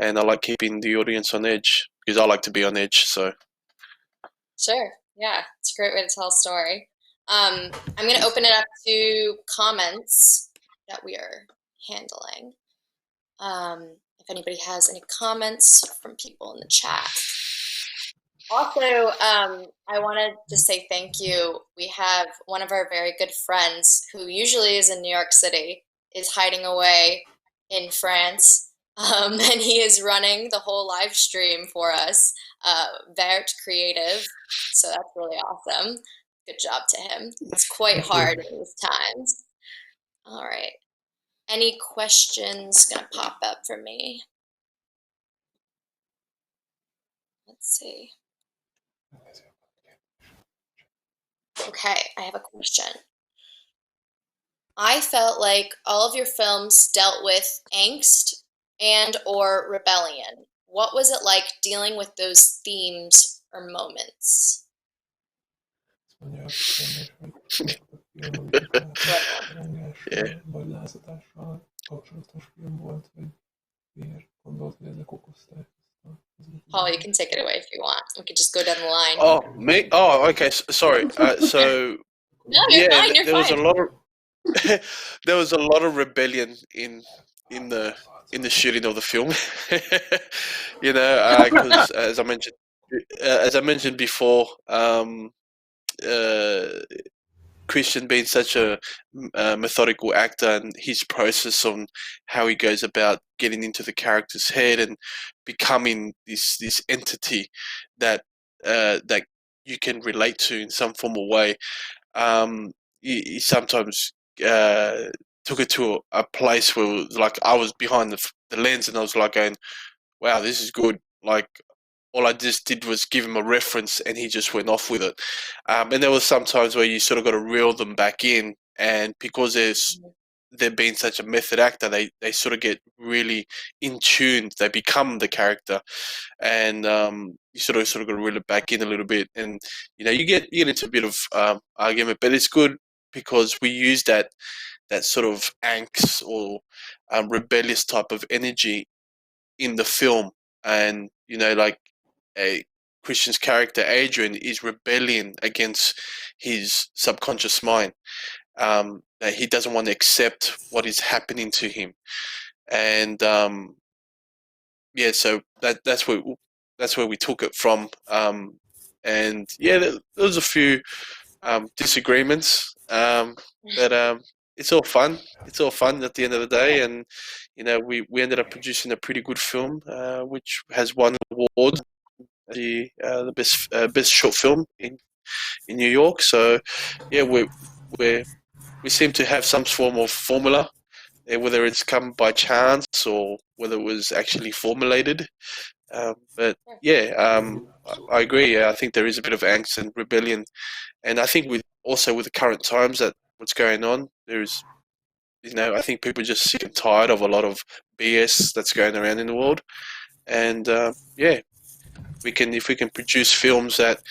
and I like keeping the audience on edge because I like to be on edge. So, sure, yeah, it's a great way to tell a story. I'm going to open it up to comments that we are handling. If anybody has any comments from people in the chat. Also, I wanted to say thank you. We have one of our very good friends who usually is in New York City, is hiding away in France, and he is running the whole live stream for us, Vert Creative. So that's really awesome. Good job to him. It's quite hard in these times. All right. Any questions gonna pop up for me? Let's see. Okay, I have a question. I felt like all of your films dealt with angst and or rebellion. What was it like dealing with those themes or moments? Paul, you can take it away if you want. We could just go down the line. Oh, me? Oh, okay. Sorry. So no, you're fine. You're there fine. was a lot of there was a lot of rebellion in the shooting of the film. Because as I mentioned, as I mentioned before, Christian being such a methodical actor, and his process on how he goes about getting into the character's head and becoming this entity that that you can relate to in some form or way. He sometimes took it to a place where, like, I was behind the lens, and I was like going, "Wow, this is good!" Like, all I just did was give him a reference, and he just went off with it. And there was some times where you sort of got to reel them back in, and because they're being such a method actor, they sort of get really in tune. They become the character, and you sort of got to reel it back in a little bit, and you get into a bit of argument, but it's good because we use that sort of angst or rebellious type of energy in the film, and like a Christian's character Adrian is rebelling against his subconscious mind. That he doesn't want to accept what is happening to him, and so that's where we took it from. And yeah, there was a few disagreements, but it's all fun. It's all fun at the end of the day, and we ended up producing a pretty good film, which has won awards, the best short film in New York. So yeah, we seem to have some form of formula, whether it's come by chance or whether it was actually formulated. But yeah, I agree. I think there is a bit of angst and rebellion, and I think with the current times that what's going on, there's I think people are just sick and tired of a lot of BS that's going around in the world, and yeah, if we can produce films that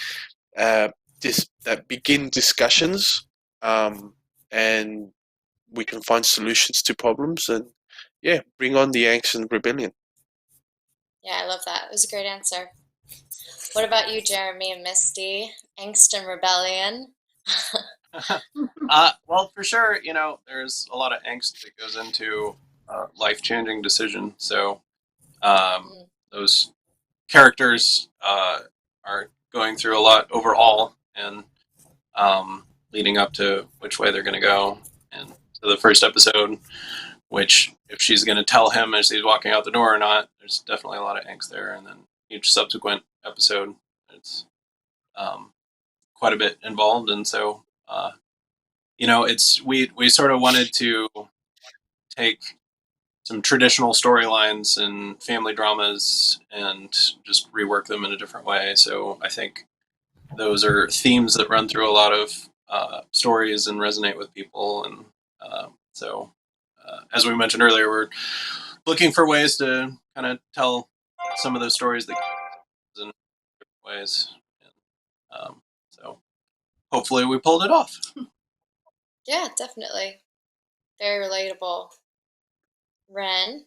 that begin discussions, and we can find solutions to problems, and yeah, bring on the angst and rebellion. Yeah, I love that. It was a great answer. What about you, Jeremy and Misty? Angst and rebellion? Well, for sure, there's a lot of angst that goes into life-changing decision. So those characters are going through a lot overall, and leading up to which way they're going to go. And so the first episode, which if she's going to tell him as he's walking out the door or not, there's definitely a lot of angst there. And then each subsequent episode, it's quite a bit involved. And so, we sort of wanted to take some traditional storylines and family dramas and just rework them in a different way. So I think those are themes that run through a lot of stories and resonate with people. And so, as we mentioned earlier, we're looking for ways to kind of tell some of those stories that in different ways. And, so hopefully we pulled it off. Yeah, definitely. Very relatable. Ren?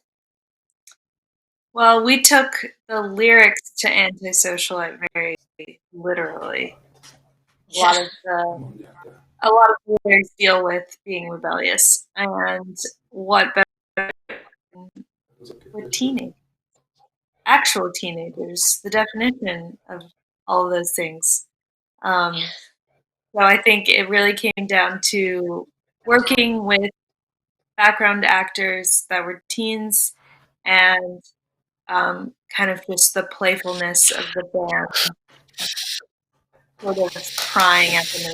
Well, we took the lyrics to Antisocialite very literally. A lot of the lyrics deal with being rebellious, and what better with actual teenagers, the definition of all of those things. So I think it really came down to working with background actors that were teens, and kind of just the playfulness of the band, sort of prying at them,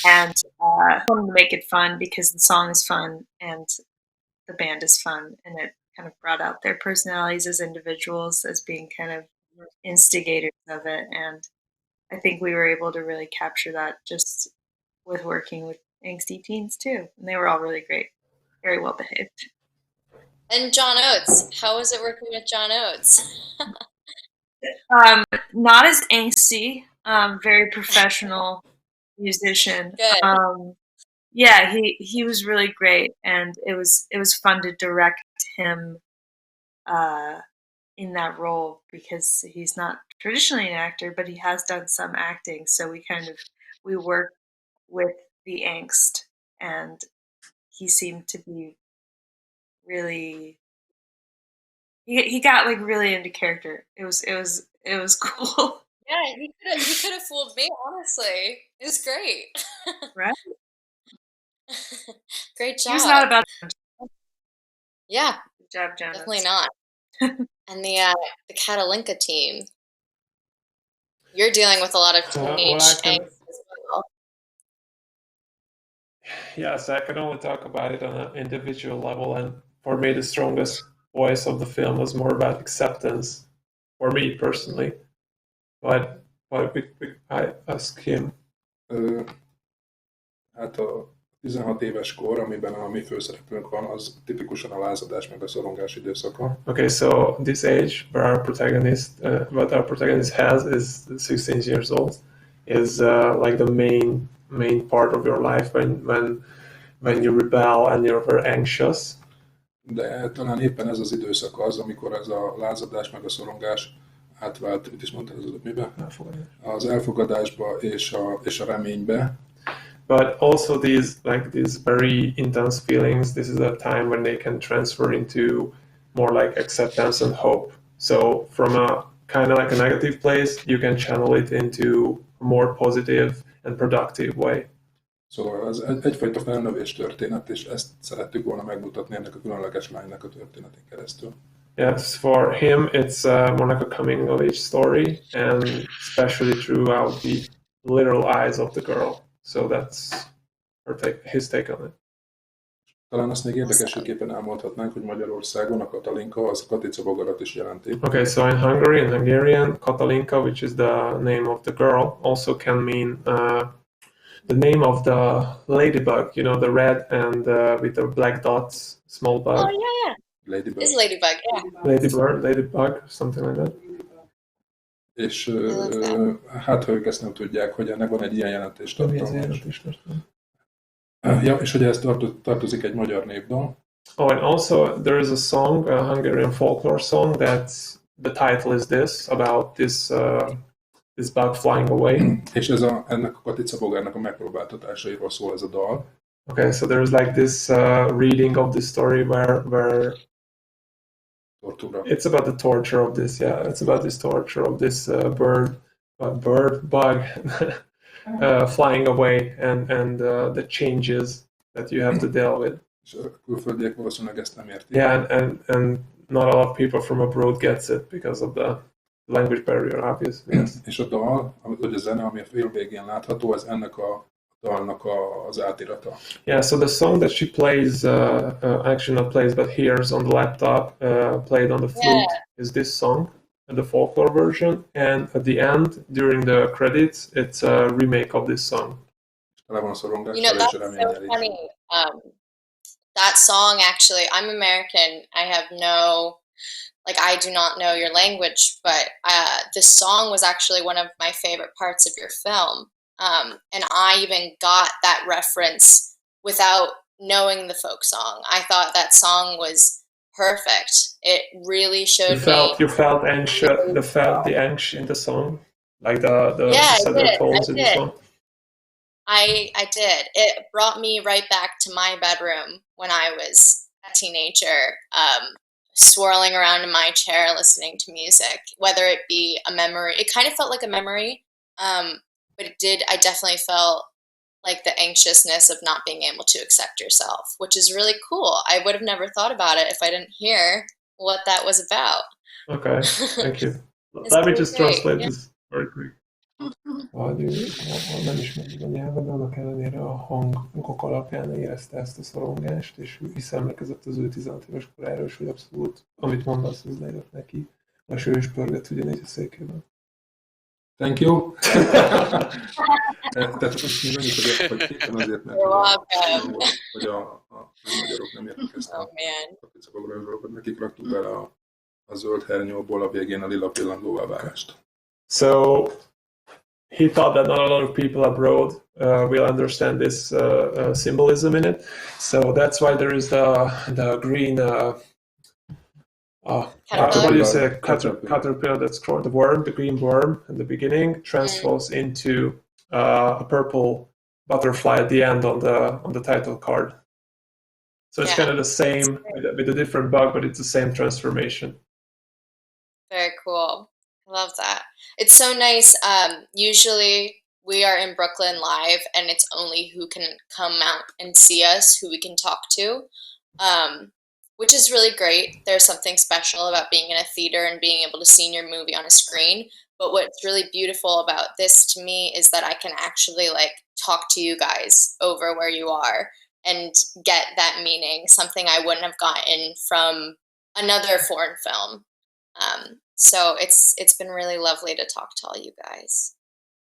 and wanted to make it fun because the song is fun and the band is fun, and it kind of brought out their personalities as individuals as being kind of instigators of it. And I think we were able to really capture that just with working with angsty teens too, and they were all really great, very well behaved. And John Oates, how was it working with John Oates? Not as angsty, very professional musician. Good. Yeah, he was really great, and it was fun to direct him in that role because he's not traditionally an actor, but he has done some acting. So we work with the angst, and he seemed to be really, he got like really into character. It was cool. Yeah, he could have fooled me, honestly. It was great. Right? Great job. He was not about. Yeah, Good job, Jonas. definitely not. And the Catalinka team, you're dealing with a lot of teenage angst as well. Yes, I can only talk about it on an individual level, and for me, the strongest voice of the film was more about acceptance, for me personally. But I ask him. Hát a 16 éves kor, amiben a mi főszereplőnk van, az tipikusan a lázadás meg a szorongás időszaka. Okay, so this age where our protagonist, what our protagonist has is 16 years old, is like the main part of your life when you rebel and you're very anxious. De talán éppen ez az időszak az, amikor ez a lázadás meg a szorongás átvált, mit is mondtál az előbb, mibe? Az elfogadásba és a reménybe. But also these very intense feelings, this is a time when they can transfer into more like acceptance and hope. So from a kind of like a negative place, you can channel it into a more positive and productive way. Szóval ez egyfajta felnövés történet, és ezt szerettük volna megmutatni ennek a különleges lánynak a történetén keresztül. Yes, for him it's more like a coming of age story, and especially throughout the literal eyes of the girl. So that's his take on it. Talán azt még érdekességképpen elmondhatnánk, hogy Magyarországon a Katalinka az Katica bogarat is jelenti. Okay, so in Hungary, in Hungarian, Katalinka, which is the name of the girl, also can mean the name of the ladybug, you know, the red and with the black dots, small bug. Oh, yeah. Ladybug. It's ladybug, yeah. Ladybug, something like that. És hát, ha ők ezt nem tudják, hogy ennek van egy ilyen jelentéstartalma. Ja, és ugye ez tartozik egy magyar népdal. Oh, and also there is a song, a Hungarian folklore song, that's the title is this, about this bug flying away. És ennek a Katica bogárnak a megpróbáltatásairól szól ez a dal. Okay, so there's like this reading of the story where Tortura. It's about the torture of this, yeah. It's about this torture of this bug flying away and the changes that you have to deal with. És a külföldiek valószínűleg ezt nem értik. Yeah, and not a lot of people from abroad gets it because of the language barrier, obviously. Yes. És a dal, vagy a zene, ami a film végén látható, ez ennek a dalnak az átirata. Yeah, so the song that she plays, actually not plays, but hears on the laptop, played on the flute, is this song, the folklore version. And at the end, during the credits, it's a remake of this song. You know, that's so funny. That song, actually, I'm American. I have I do not know your language, but this song was actually one of my favorite parts of your film. And I even got that reference without knowing the folk song. I thought that song was perfect. It really showed You felt anxious. The angst in the song, like the tones in the song. I did. It brought me right back to my bedroom when I was a teenager, swirling around in my chair listening to music, whether it be a memory. It kind of felt like a memory, but I definitely felt like the anxiousness of not being able to accept yourself, which is really cool. I would have never thought about it if I didn't hear what that was about. Okay, thank you. Let me just translate this very quick. Nem ismerik a nyelven, de annak ellenére a hangok alapján érezte ezt a szorongást, és visszaemlékezett az ő 16 éves korára, és hogy abszolút, amit mondasz, az lejött neki, és ő is pörgött ugyanígy a székében. Thank you. Tehát most még annyit, hogy éppen azért, mert hogy a magyarok nem értik ezt a kapicabagolókat, nekik raktuk bele a zöld hernyóból a végén a lila pillangóvá válást. So he thought that not a lot of people abroad will understand this symbolism in it. So that's why there is the green what do you say? Caterpillar that's called the worm, the green worm in the beginning transforms into a purple butterfly at the end on the title card. So it's kind of the same with a different bug, but it's the same transformation. Very cool. I love that. It's so nice. Usually we are in Brooklyn live, and it's only who can come out and see us who we can talk to, which is really great. There's something special about being in a theater and being able to see your movie on a screen. But what's really beautiful about this to me is that I can actually like talk to you guys over where you are and get that meaning, something I wouldn't have gotten from another foreign film. So it's been really lovely to talk to all you guys.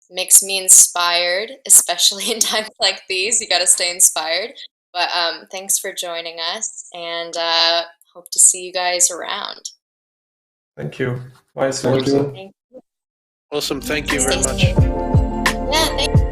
Makes me inspired, especially in times like these. You got to stay inspired. But thanks for joining us, and hope to see you guys around. Thank you. Vice Thank versa. you. Thank you. Awesome. Thank you Stay very much. safe. Yeah, thank you.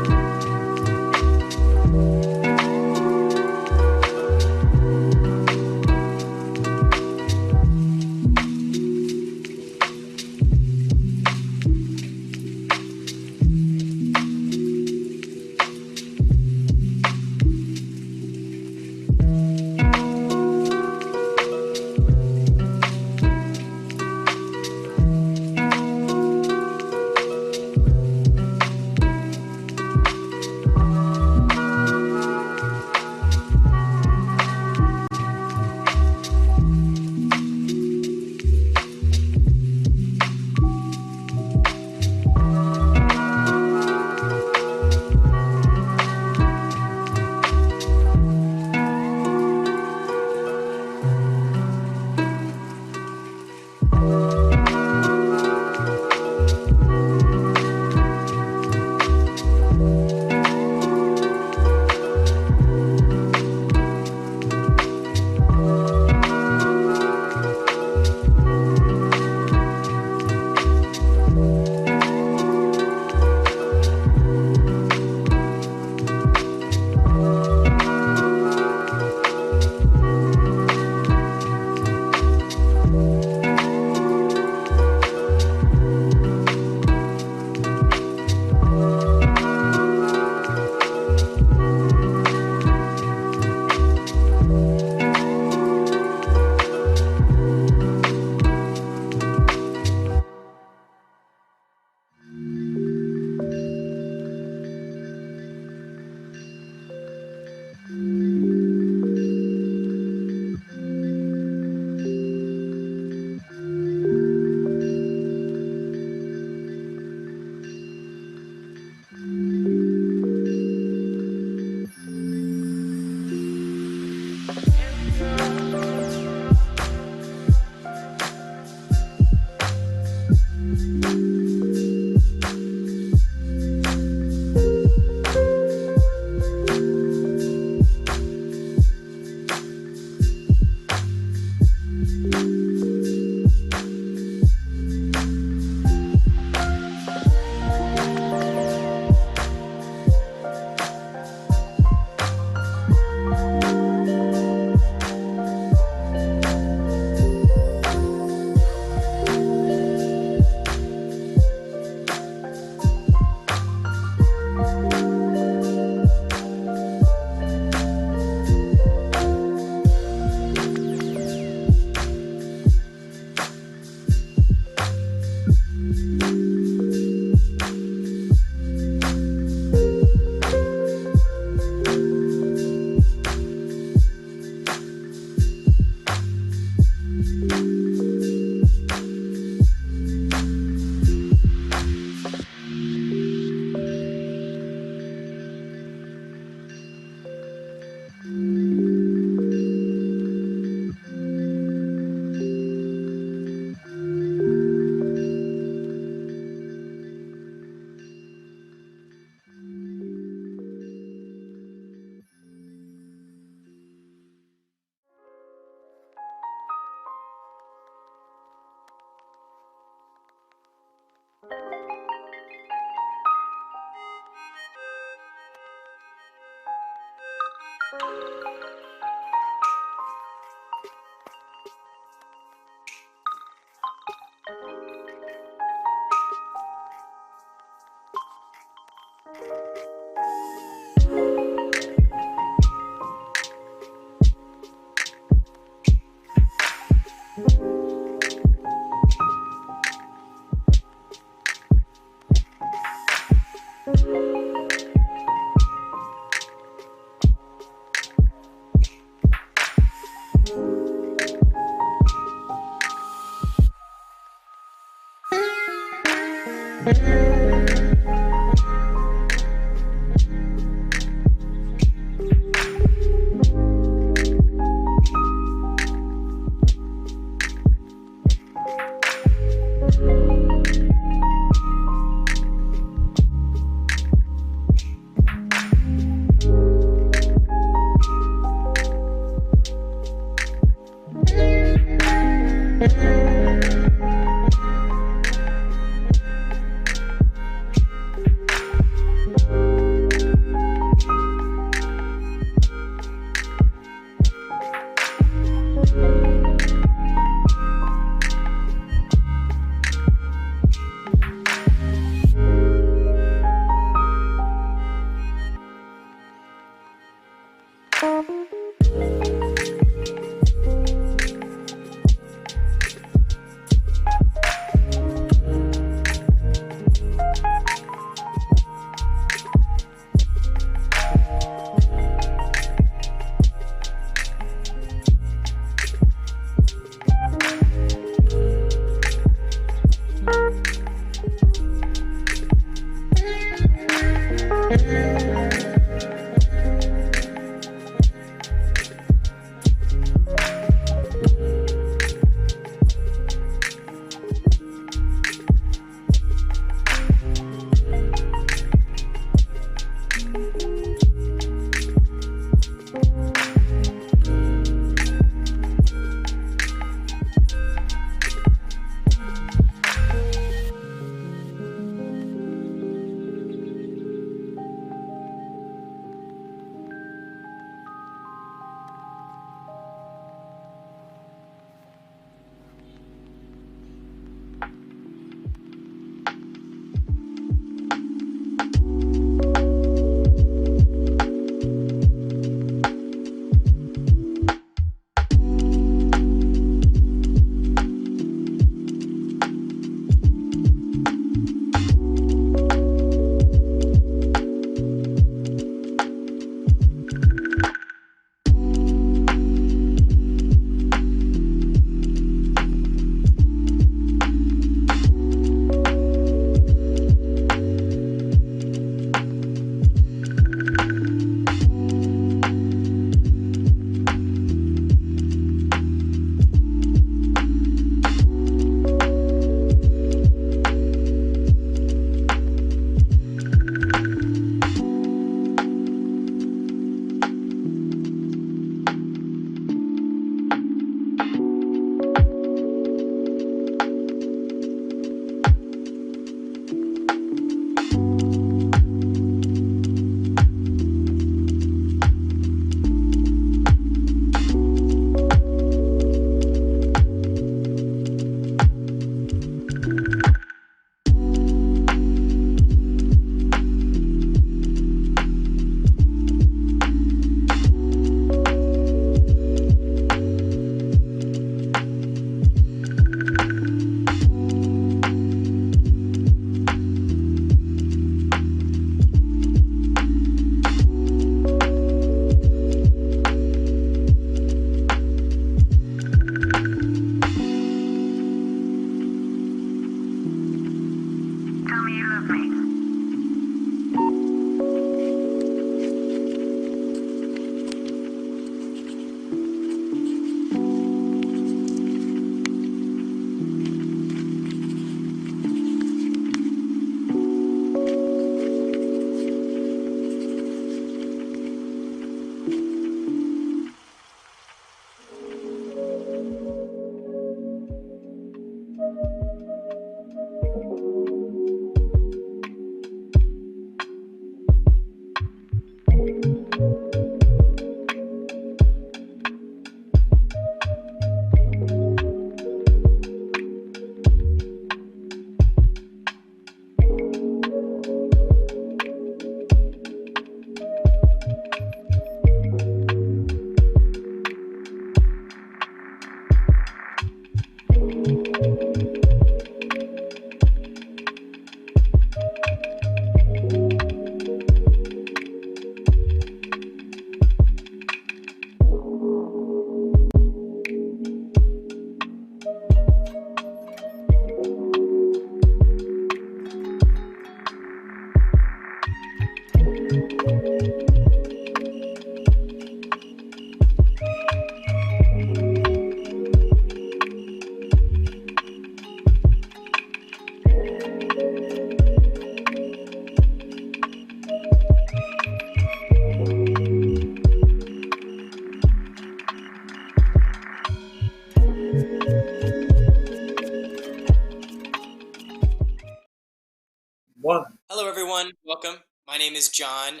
is John.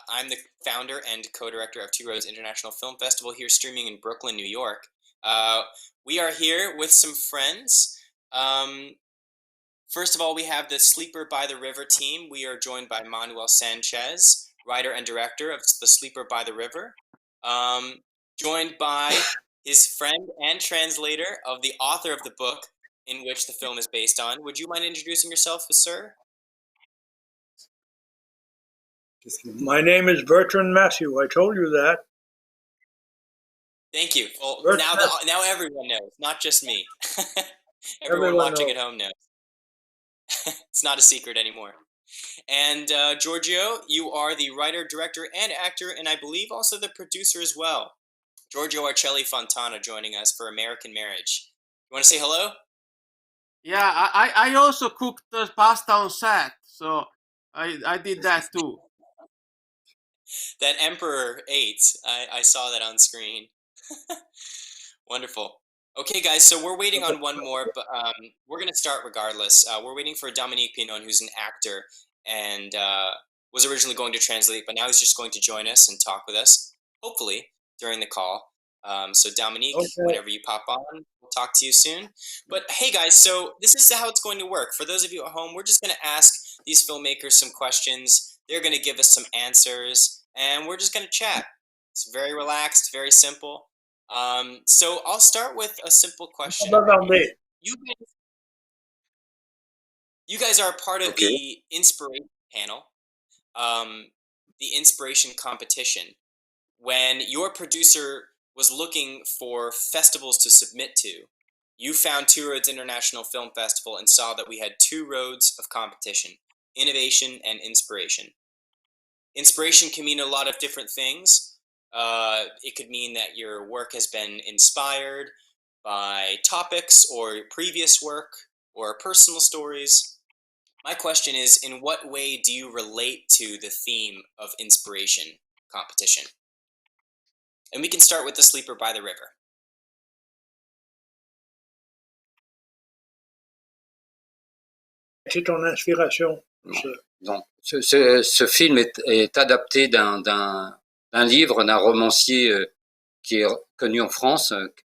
I'm the founder and co-director of Two Roads International Film Festival here streaming in Brooklyn, New York. We are here with some friends. First of all, we have the Sleeper by the River team. We are joined by Manuel Sanchez, writer and director of The Sleeper by the River. Joined by his friend and translator of the author of the book in which the film is based on. Would you mind introducing yourself, sir? My name is Bertrand Matthew. I told you that. Thank you. Well, Bertrand. now everyone knows, not just me. Everyone watching knows. at home knows. It's not a secret anymore. And Giorgio, you are the writer, director, and actor, and I believe also the producer as well. Giorgio Arcelli Fontana joining us for American Marriage. You want to say hello? Yeah, I also cooked pasta on set, so I did that too. That Emperor ate. I saw that on screen. Wonderful. Okay, guys, so we're waiting on one more, but we're going to start regardless. We're waiting for Dominique Pinon, who's an actor and was originally going to translate, but now he's just going to join us and talk with us, hopefully, during the call. So Dominique, whenever you pop on, we'll talk to you soon. But hey, guys, so this is how it's going to work. For those of you at home, we're just going to ask these filmmakers some questions. They're going to give us some answers, and we're just going to chat. It's very relaxed, very simple. So I'll start with a simple question. You guys are part of the inspiration panel, the inspiration competition. When your producer was looking for festivals to submit to, you found Two Roads International Film Festival and saw that we had two roads of competition: innovation and inspiration. Inspiration can mean a lot of different things. It could mean that your work has been inspired by topics or previous work or personal stories. My question is, in what way do you relate to the theme of inspiration competition? And we can start with The Sleeper by the River. C'est ton inspiration. Donc, ce film est adapté d'un livre d'un romancier qui est connu en France,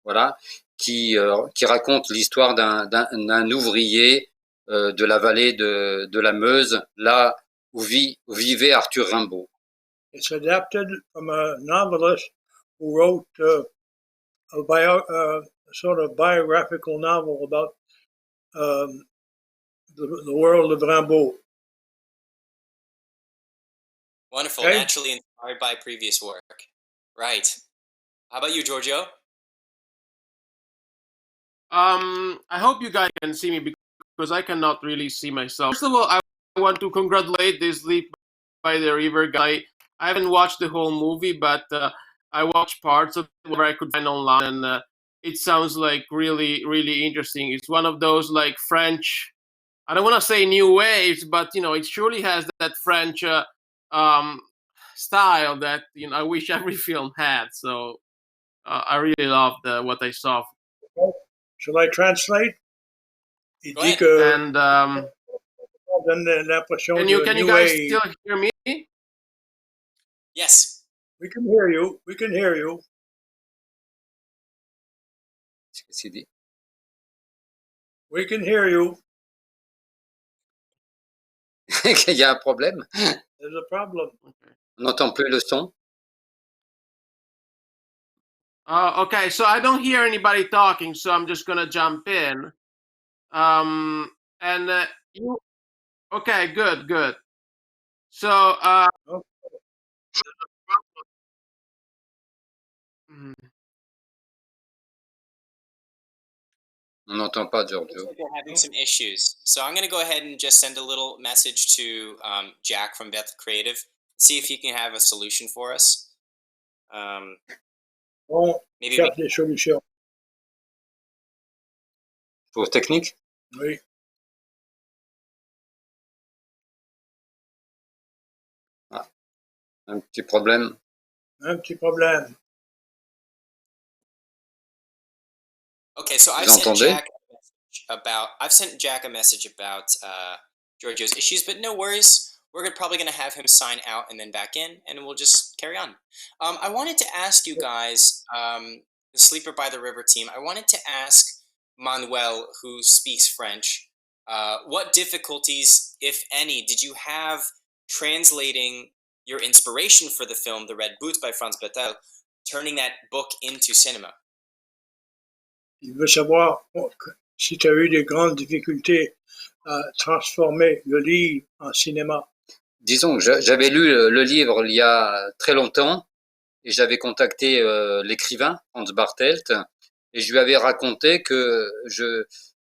voilà, qui raconte l'histoire d'un ouvrier de la vallée de la Meuse, là où vivait Arthur Rimbaud. It's adapted from a novelist who wrote a sort of biographical novel about the world of Rimbaud. Wonderful. Okay. Naturally inspired by previous work. Right. How about you, Giorgio? I hope you guys can see me because I cannot really see myself. First of all, I want to congratulate this Sleep by the River guy. I haven't watched the whole movie, but I watched parts of it where I could find online, and it sounds like really, really interesting. It's one of those like French, I don't want to say new waves, but it surely has that French style that I wish every film had. So I really loved what I saw. Shall I translate? And can you guys still hear me? Yes. We can hear you. We can hear you. We can hear you. Il y a un problème. There's a problem. On n'entend plus le son. Okay, so I don't hear anybody talking, so I'm just gonna jump in. You. Okay, good. So. On n'entend pas, Giorgio. Looks like we're having some issues. So I'm going to go ahead and just send a little message to Jack from Beth Creative. See if he can have a solution for us. Maybe des solutions. Pour technique? Oui. Ah, un petit problème. Un petit problème. Okay, so I've sent Jack a message about Giorgio's issues, but no worries. we're probably going to have him sign out and then back in, and we'll just carry on. I wanted to ask you guys, the Sleeper by the River team, I wanted to ask Manuel, who speaks French, what difficulties, if any, did you have translating your inspiration for the film, The Red Boots by Franz Bettel, turning that book into cinema? Il veut savoir si tu as eu de grandes difficultés à transformer le livre en cinéma. Disons que j'avais lu le livre il y a très longtemps et j'avais contacté l'écrivain, Franz Bartelt, et je lui avais raconté que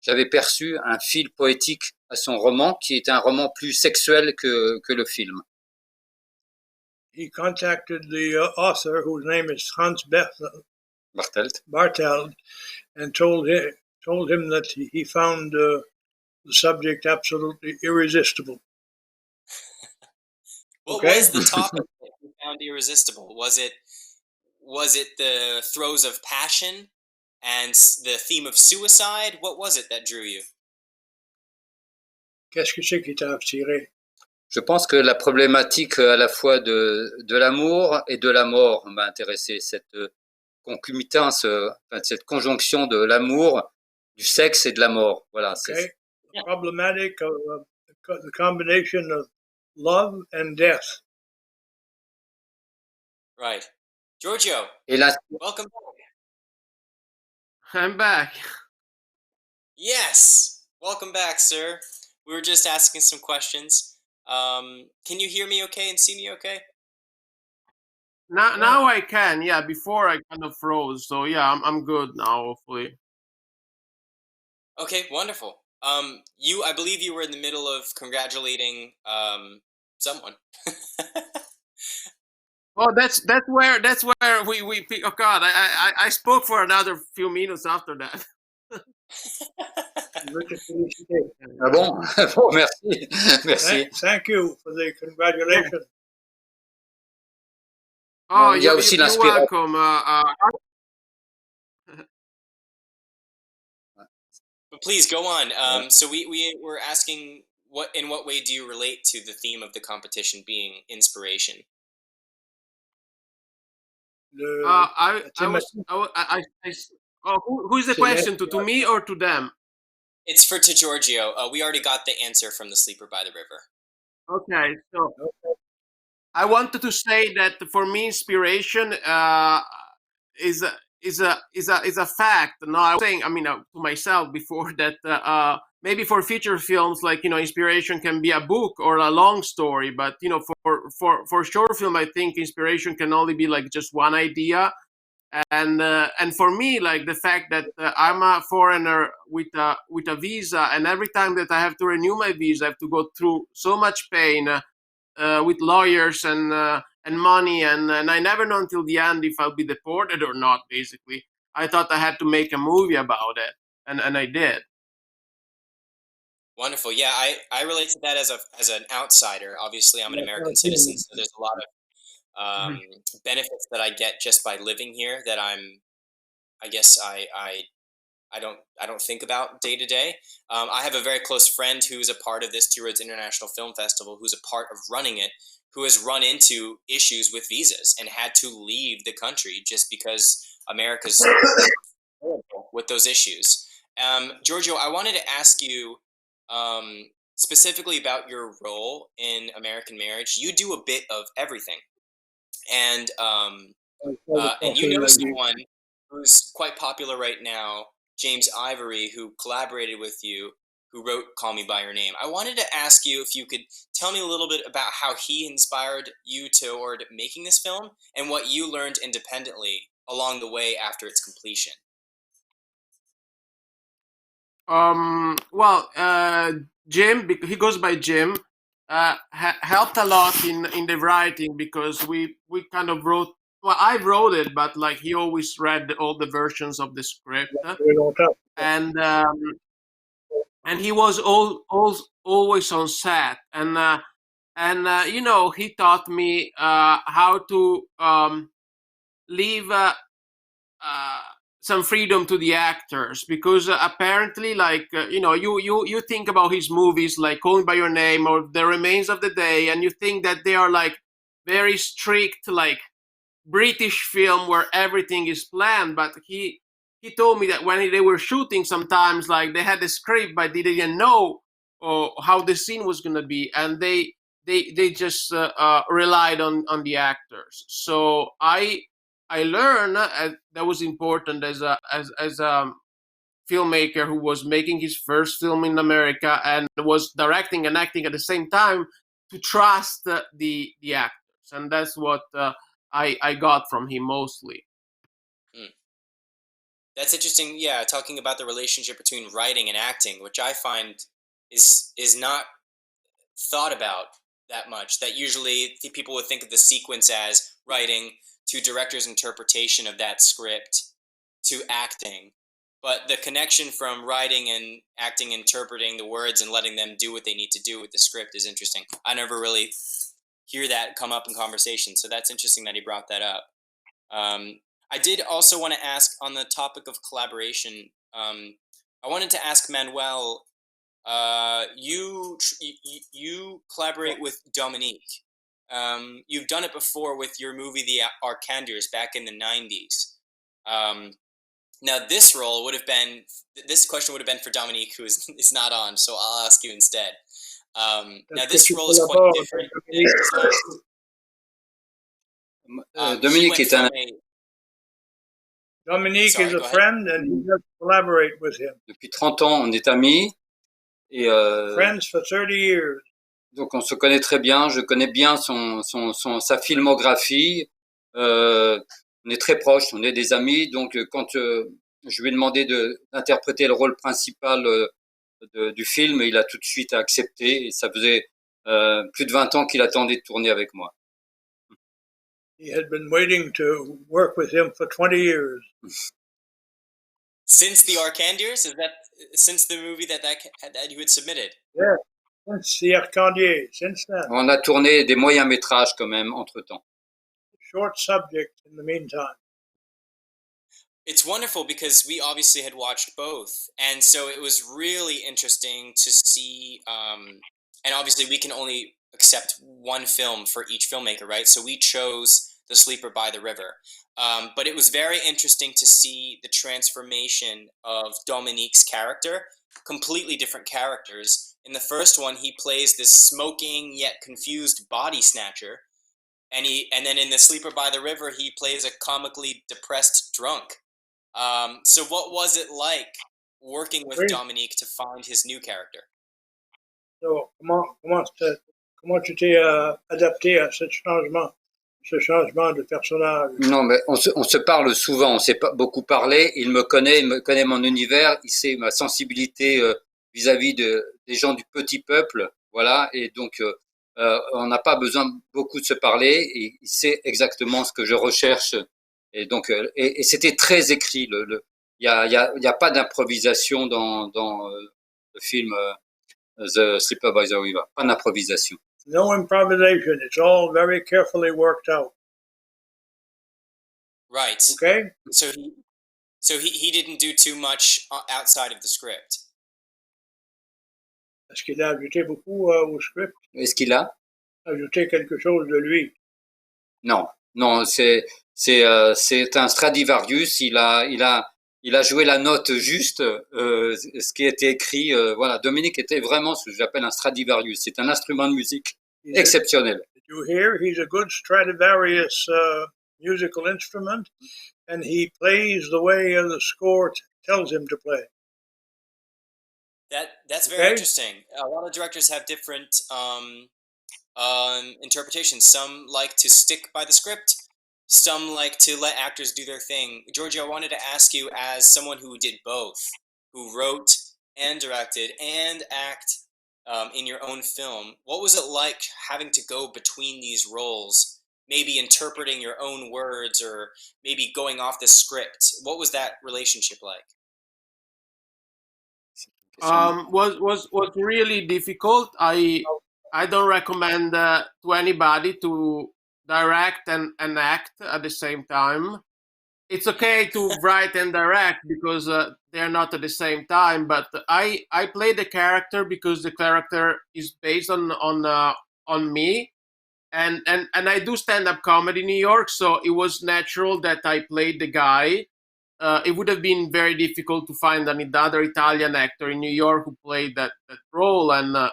j'avais perçu un fil poétique à son roman qui était un roman plus sexuel que le film. He contacted the author, whose name is Franz Bartelt, and told him that he found the subject absolutely irresistible. What was the topic that you found irresistible? Was it the throes of passion and the theme of suicide? What was it that drew you? Qu'est-ce que c'est qui t'a attiré? Je pense que la problématique à la fois de l'amour et de la mort m'a intéressé, cette concomitance, cette conjonction de l'amour, du sexe et de la mort. Voilà. Okay. The problematic of the combination of love and death. Right. Giorgio, welcome back. I'm back. Yes. Welcome back, sir. We were just asking some questions. Can you hear me okay and see me okay? Now I can. Yeah, before I kind of froze. So yeah, I'm good now, hopefully. Okay, wonderful. I believe you were in the middle of congratulating someone. Oh, that's where we oh God, I spoke for another few minutes after that. Ah bon? Bon, merci. Merci. Thank you for the congratulations. Oh, il y a aussi you're welcome. But please go on. So we were asking, in what way do you relate to the theme of the competition being inspiration? Who's the question to me or to them? It's to Giorgio. We already got the answer from the Sleeper by the River. Okay, so I wanted to say that for me, inspiration is a fact. No, I was saying, to myself before that maybe for feature films, like inspiration can be a book or a long story, but for short film, I think inspiration can only be like just one idea. And for me, like the fact that I'm a foreigner with a visa, and every time that I have to renew my visa, I have to go through so much pain with lawyers and money, and I never know until the end if I'll be deported or not. Basically, I thought I had to make a movie about it, and I did. Wonderful. Yeah, I relate to that as an outsider. Obviously, I'm an American citizen, so there's a lot of benefits that I get just by living here that I guess I don't think about day to day. I have a very close friend who's a part of this Two Roads International Film Festival, who's a part of running it, who has run into issues with visas and had to leave the country just because America's horrible with those issues. Giorgio, I wanted to ask you specifically about your role in American Marriage. You do a bit of everything. And you know someone who's quite popular right now, James Ivory, who collaborated with you, who wrote Call Me By Your Name. I wanted to ask you if you could tell me a little bit about how he inspired you toward making this film and what you learned independently along the way after its completion. Jim, he goes by Jim, helped a lot in the writing, because we kind of wrote. Well, I wrote it, but like he always read all the versions of the script, and he was always on set, and he taught me how to leave some freedom to the actors, because apparently, like you think about his movies like Call Me by Your Name or The Remains of the Day, and you think that they are like very strict, like British film where everything is planned. But he told me that when they were shooting, sometimes like they had a script but they didn't know how the scene was gonna be, and they just relied on the actors. So I learned that was important as a filmmaker who was making his first film in America and was directing and acting at the same time, to trust the actors, and that's what I got from him mostly. That's interesting. Yeah, talking about the relationship between writing and acting, which I find is not thought about that much. That usually people would think of the sequence as writing to director's interpretation of that script to acting. But the connection from writing and acting, interpreting the words and letting them do what they need to do with the script is interesting. I never really hear that come up in conversation, so that's interesting that he brought that up. I did also want to ask on the topic of collaboration. I wanted to ask Manuel. You collaborate with Dominique. You've done it before with your movie The Arcanders back in the 90s. Now this role would have been, this question would have been for Dominique, who is not on, so I'll ask you instead. Now this role is quite different. Dominique est un... Dominique is a friend and he does collaborate with him. Depuis 30 ans, on est amis. Et Friends for 30 years. Donc on se connaît très bien, je connais bien sa filmographie. On est très proches, on est des amis. Donc quand je lui ai demandé d'interpréter le rôle principal du film, il a tout de suite accepté. Et ça faisait plus de 20 ans qu'il attendait de tourner avec moi. He had been waiting to work with him for 20 years. Since The Arcanders? Is that since the movie that you had submitted? Yeah, since The Arcandiers, since then. On a tourné des moyens métrages quand même entre-temps. Short subject in the meantime. It's wonderful because we obviously had watched both, and so it was really interesting to see. And obviously, we can only accept one film for each filmmaker, right? So we chose The Sleeper by the River. But it was very interesting to see the transformation of Dominique's character, completely different characters. In the first one, he plays this smoking yet confused body snatcher, and then in The Sleeper by the River, he plays a comically depressed drunk. So what was it like working with Dominique to find his new character? So, comment tu t'es adapté à ce changement de personnage? Non, mais on se parle souvent, on s'est pas beaucoup parlé. Il me connaît mon univers, il sait ma sensibilité vis-à-vis des gens du petit peuple, voilà. Et donc, on n'a pas besoin beaucoup de se parler. Et il sait exactement ce que je recherche. Et donc, et c'était très écrit. Il y a pas d'improvisation dans le film The Sleeper by the River. Pas d'improvisation. No improvisation. It's all very carefully worked out. Right. Okay. So he didn't do too much outside of the script. Est-ce qu'il a ajouté beaucoup au script? Est-ce qu'il a ajouté quelque chose de lui? Non, c'est un Stradivarius. Il a joué la note juste, ce qui était écrit. Voilà, Dominique était vraiment ce que j'appelle un Stradivarius. C'est un instrument de musique exceptionnel. Did you hear? He's a good Stradivarius musical instrument, and he plays the way the score tells him to play. That's very interesting. A lot of directors have different interpretations. Some like to stick by the script. Some like to let actors do their thing. Giorgio, I wanted to ask you, as someone who did both, who wrote and directed and act in your own film, what was it like having to go between these roles, maybe interpreting your own words or maybe going off the script? What was that relationship like? Was really difficult. I don't recommend to anybody to direct and act at the same time. it's okay to write and direct because they're not at the same time. But I play the character because the character is based on me, and I do stand up comedy in New York, so it was natural that I played the guy. It would have been very difficult to find another Italian actor in New York who played that role, and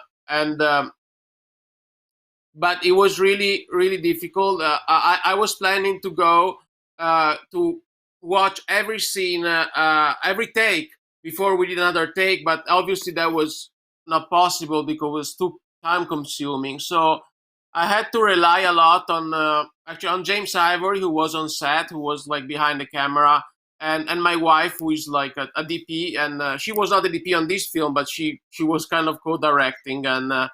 but it was really difficult. I was planning to go to watch every scene, every take before we did another take, but obviously that was not possible because it was too time consuming. So I had to rely a lot on actually on James Ivory, who was on set, who was like behind the camera, and my wife, who is like a DP, and she was not a DP on this film, but she was kind of co-directing, and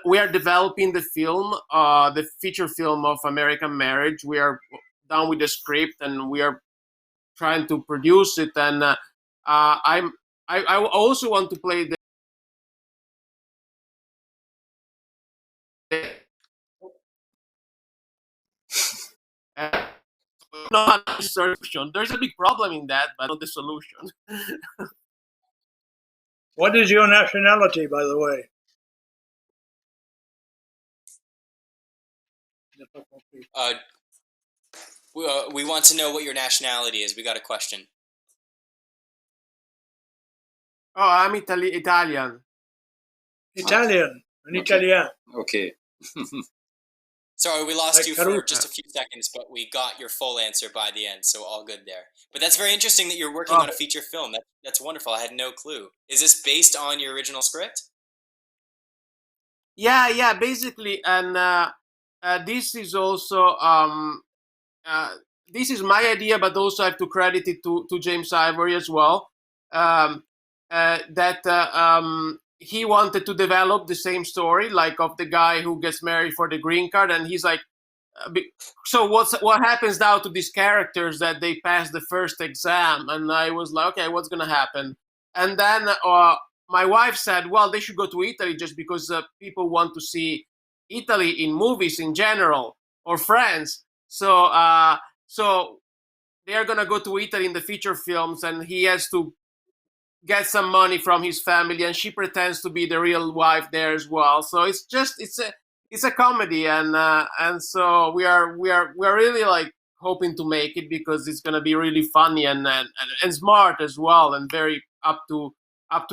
we are developing the film, the feature film of American Marriage. We are done with the script and we are trying to produce it, and I also want to play the not the solution. There's a big problem in that, but not the solution. What is your nationality, by the way? We want to know what your nationality is. We got a question. Oh, I'm Italian. Italian, an Italien. Okay. Sorry, we lost Like you for Caruso. just a few seconds, but we got your full answer by the end, so all good there. But that's very interesting that you're working on a feature film. That's wonderful. I had no clue. Is this based on your original script? Yeah, basically, and this is also this is my idea, but also I have to credit it to James Ivory as well. He wanted to develop the same story, like of the guy who gets married for the green card, and he's like, so what happens now to these characters that they pass the first exam? And I was like, okay, what's gonna happen? And then my wife said, well, they should go to Italy just because people want to see Italy in movies in general, or France. So they're gonna go to Italy in the feature films, and he has to get some money from his family, and she pretends to be the real wife there as well. So it's a comedy, and so we are really like hoping to make it because it's gonna be really funny and smart as well, and very up to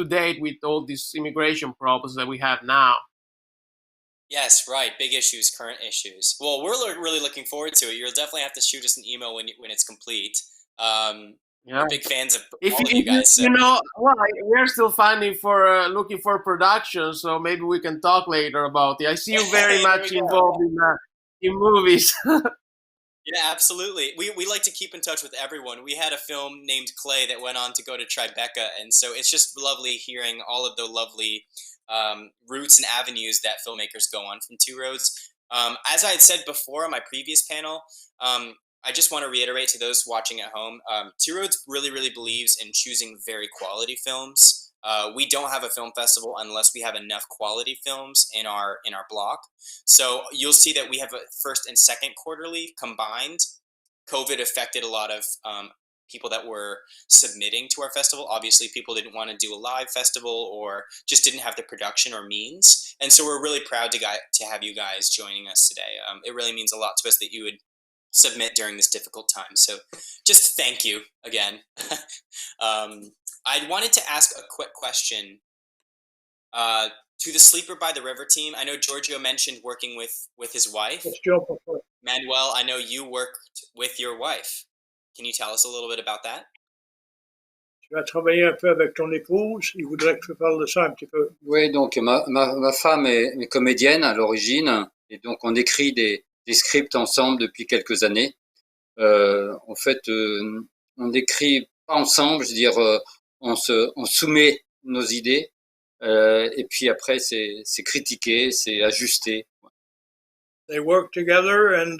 date with all these immigration problems that we have now. Yes, right. Big issues, current issues. Well, we're really looking forward to it. You'll definitely have to shoot us an email when it's complete. Yeah. We're big fans of If all of you guys. So. you know, well, we're still finding for looking for production, so maybe we can talk later about it. I see you very much involved in movies. Yeah, absolutely. We like to keep in touch with everyone. We had a film named Clay that went on to go to Tribeca, and so it's just lovely hearing all of the lovely routes and avenues that filmmakers go on from Two Roads. As I had said before on my previous panel, I just want to reiterate to those watching at home, Two Roads really believes in choosing very quality films. We don't have a film festival unless we have enough quality films in our block. So you'll see that we have a first and second quarterly combined. COVID affected a lot of people that were submitting to our festival. Obviously, people didn't want to do a live festival or just didn't have the production or means. And so we're really proud to have you guys joining us today. It really means a lot to us that you would submit during this difficult time. So just thank you again. I wanted to ask a quick question to the Sleeper by the River team. I know Giorgio mentioned working with his wife. Manuel, I know you worked with your wife. Can you tell us a little bit about that? Tu as travaillé un peu avec ton épouse. Il voudrait que tu parles de ça un petit peu. Oui, donc ma femme est comédienne à l'origine, et donc on écrit des scripts ensemble depuis quelques années. En fait, on écrit pas ensemble, je veux dire, on soumet nos idées, et puis après c'est critiqué, c'est ajusté. They work together and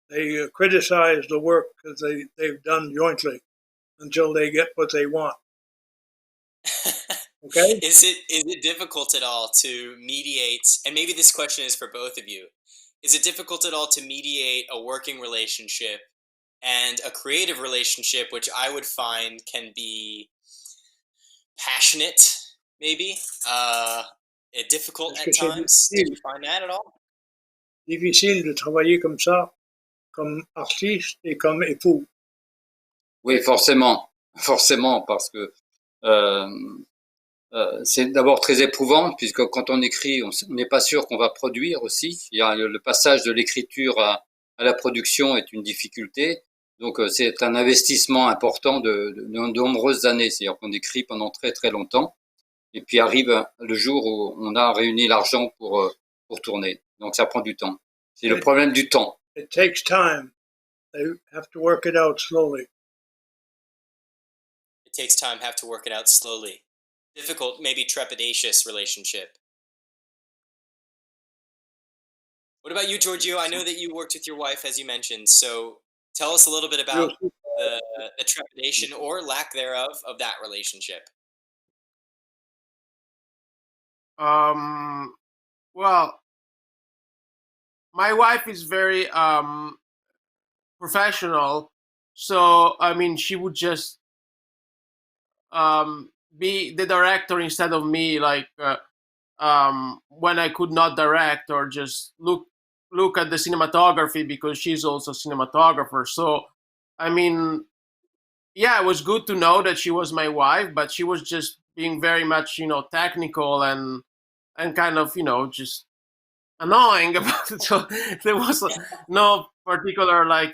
they criticize the work that they've done jointly until they get what they want. Okay. Is it difficult at all to mediate? And maybe this question is for both of you. is it difficult at all to mediate a working relationship and a creative relationship, which I would find can be passionate, maybe, difficult Est-ce at que c'est times? Did you find that at all? difficile de travailler comme ça, comme artiste et comme époux? Oui, forcément, forcément, parce que euh, c'est d'abord très éprouvant, puisque quand on écrit, on n'est pas sûr qu'on va produire aussi. Il y a le passage de l'écriture à la production est une difficulté. Donc c'est un investissement important de nombreuses années. C'est-à-dire qu'on écrit pendant très très longtemps. Et puis arrive le jour où on a réuni l'argent pour tourner. Donc ça prend du temps. C'est le problème du temps. It takes time. They have to work it out slowly. It takes time, have to work it out slowly. Difficult, maybe trepidatious relationship. What about you, Giorgio? I know that you worked with your wife, as you mentioned. So tell us a little bit about the trepidation or lack thereof of that relationship. Well, my wife is very professional, so I mean, she would just be the director instead of me, like when I could not direct, or just look at the cinematography, because she's also a cinematographer. So I mean, yeah, it was good to know that she was my wife, but she was just being very much, technical and kind of, just annoying about it. So there was no particular, like,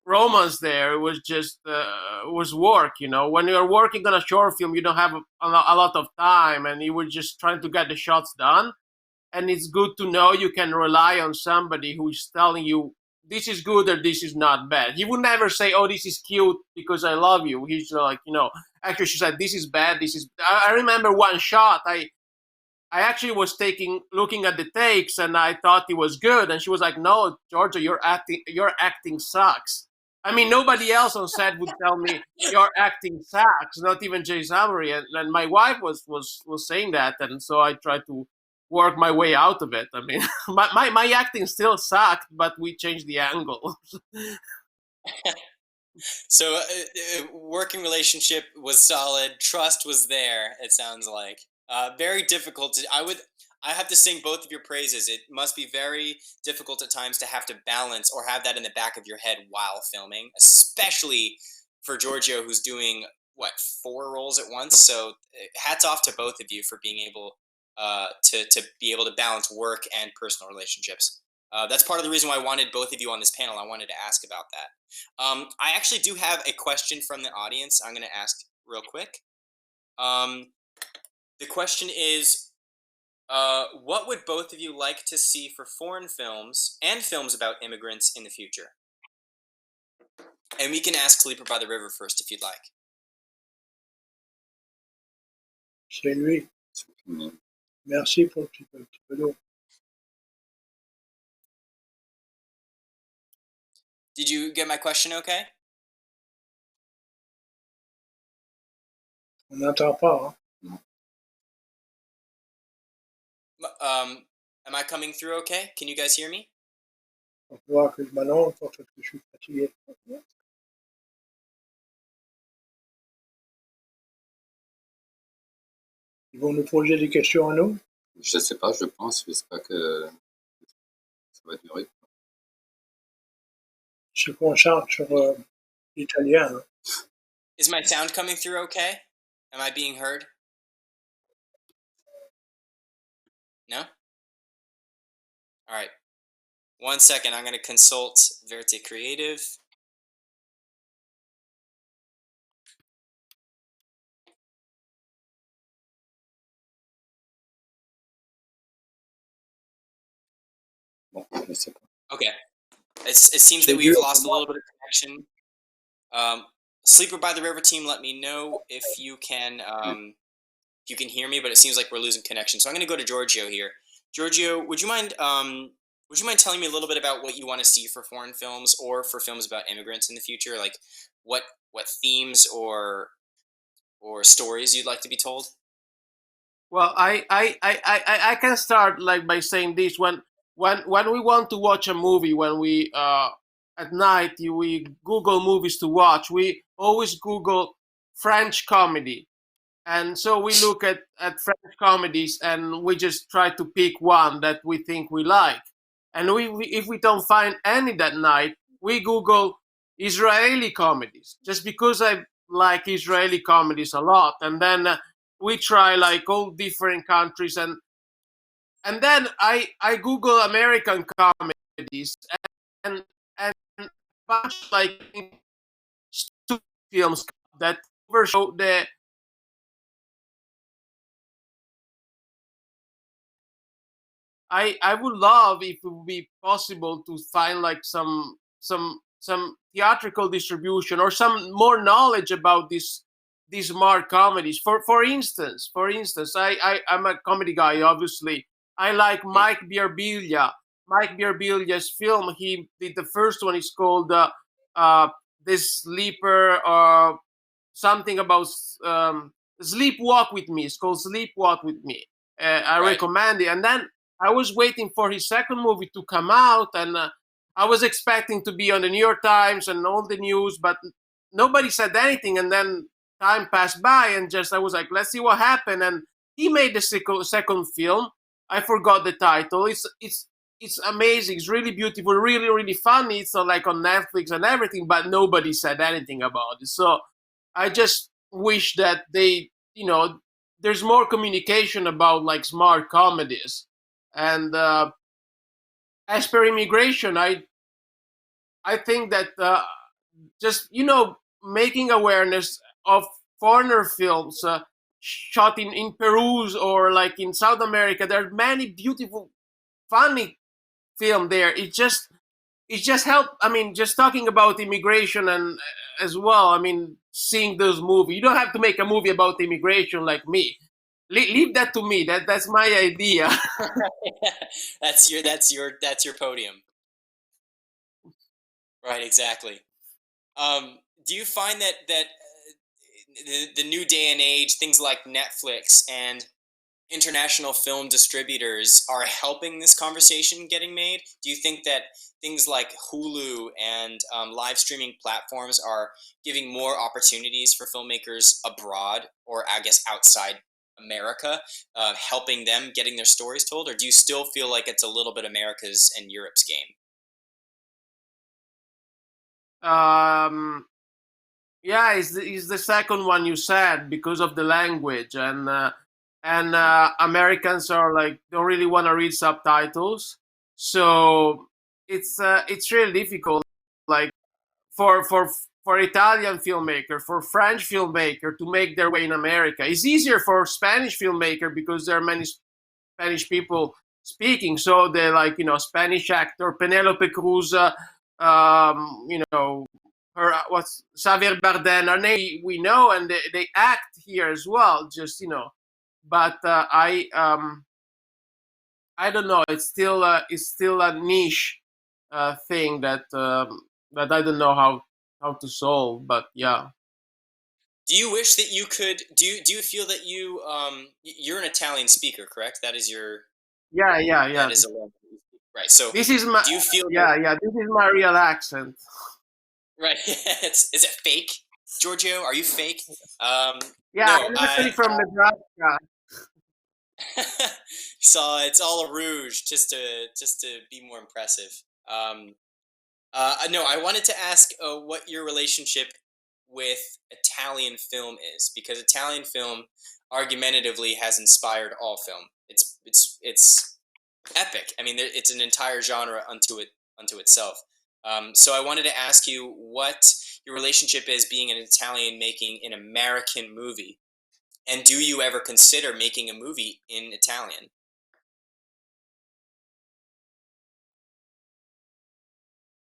romance there. It was just it was work. When you're working on a short film, you don't have a lot of time, and you were just trying to get the shots done. And it's good to know you can rely on somebody who is telling you this is good or this is not bad. He would never say, "Oh, this is cute because I love you." He's like, actually, she said, "This is bad. This is." I remember one shot. I actually was looking at the takes, and I thought it was good. And she was like, "No, Georgia, your acting sucks." I mean, nobody else on set would tell me your acting sucks. Not even Jay Salary. And my wife was saying that, and so I tried to work my way out of it. I mean, my acting still sucked, but we changed the angle. So working relationship was solid. Trust was there. It sounds like very difficult to. I have to sing both of your praises. It must be very difficult at times to have to balance or have that in the back of your head while filming, especially for Giorgio, who's doing what 4 roles at once. So hats off to both of you for being able to be able to balance work and personal relationships. That's part of the reason why I wanted both of you on this panel. I wanted to ask about that. I actually do have a question from the audience I'm going to ask real quick. The question is, what would both of you like to see for foreign films and films about immigrants in the future? And we can ask Sleeper by the River first if you'd like. C'est lui. Merci pour un petit peu d'eau. Did you get my question okay? On n'entend pas. Am I coming through okay? Can you guys hear me? On peut voir que je m'allonge parce que je suis fatigué. Ils vont nous poser des questions à nous? Je sais pas, je pense. J'espère que ça va durer. Se concentre sur l'italien. Hein. Is my sound coming through okay? Am I being heard? No? All right. 1 second. I'm going to consult Verite Creative. Okay. It seems that we've lost a little bit of connection. Sleeper by the River team, let me know if you can hear me, but it seems like we're losing connection. So I'm going to go to Giorgio here. Giorgio, would you mind telling me a little bit about what you want to see for foreign films or for films about immigrants in the future? Like what themes or stories you'd like to be told? Well, I can start like by saying this. when we want to watch a movie, when we at night we Google movies to watch, we always Google French comedy. And so we look at French comedies and we just try to pick one that we think we like. And if we don't find any that night, we Google Israeli comedies, just because I like Israeli comedies a lot. And then we try like all different countries, and then I Google American comedies, and a bunch of like stupid films that overshow the. I would love if it would be possible to find like some theatrical distribution or some more knowledge about these smart comedies. For instance, I'm a comedy guy, obviously. I like Mike Birbiglia. Mike Birbiglia's film. He did the first one. It's called this sleeper something about Sleep Walk with Me. It's called Sleep Walk with Me. I recommend it. And then I was waiting for his second movie to come out, and I was expecting to be on the New York Times and all the news, but nobody said anything. And then time passed by, and just I was like, let's see what happened. And he made the second film. I forgot the title. It's amazing. It's really beautiful, really, really funny. It's like on Netflix and everything, but nobody said anything about it. So I just wish that there's more communication about like smart comedies. And as per immigration, I think that just making awareness of foreigner films shot in Peru or like in South America. There are many beautiful, funny film there. It just helped. I mean, just talking about immigration and as well. I mean, seeing those movies. You don't have to make a movie about immigration like me. Leave that to me. That's my idea. that's your podium. Right, exactly. Do you find that the new day and age, things like Netflix and international film distributors are helping this conversation getting made? Do you think that things like Hulu and live streaming platforms are giving more opportunities for filmmakers abroad, or I guess outside America, helping them getting their stories told? Or do you still feel like it's a little bit America's and Europe's game? Yeah, it's the second one you said, because of the language, and Americans are like don't really want to read subtitles, so it's really difficult. Like for Italian filmmaker, for French filmmaker to make their way in America. It's easier for Spanish filmmaker because there are many Spanish people speaking. So they're like Spanish actor Penelope Cruz, her what's Xavier Bardem, her name we know, and they act here as well. Just but I don't know. It's still a niche thing that that I don't know how to solve. But yeah. Do you wish that you could? Do you feel that you're an Italian speaker, correct? That is your. Yeah. That is a language you speak. Right. So this is my. Do you feel? Yeah. This is my real accent. Right. Is it fake, Giorgio? Are you fake? Yeah, no, I'm actually from Nebraska. So it's all a rouge just to be more impressive. No, I wanted to ask what your relationship with Italian film is, because Italian film argumentatively has inspired all film. It's epic. I mean, it's an entire genre unto itself. So I wanted to ask you what your relationship is being an Italian making an American movie, and do you ever consider making a movie in Italian?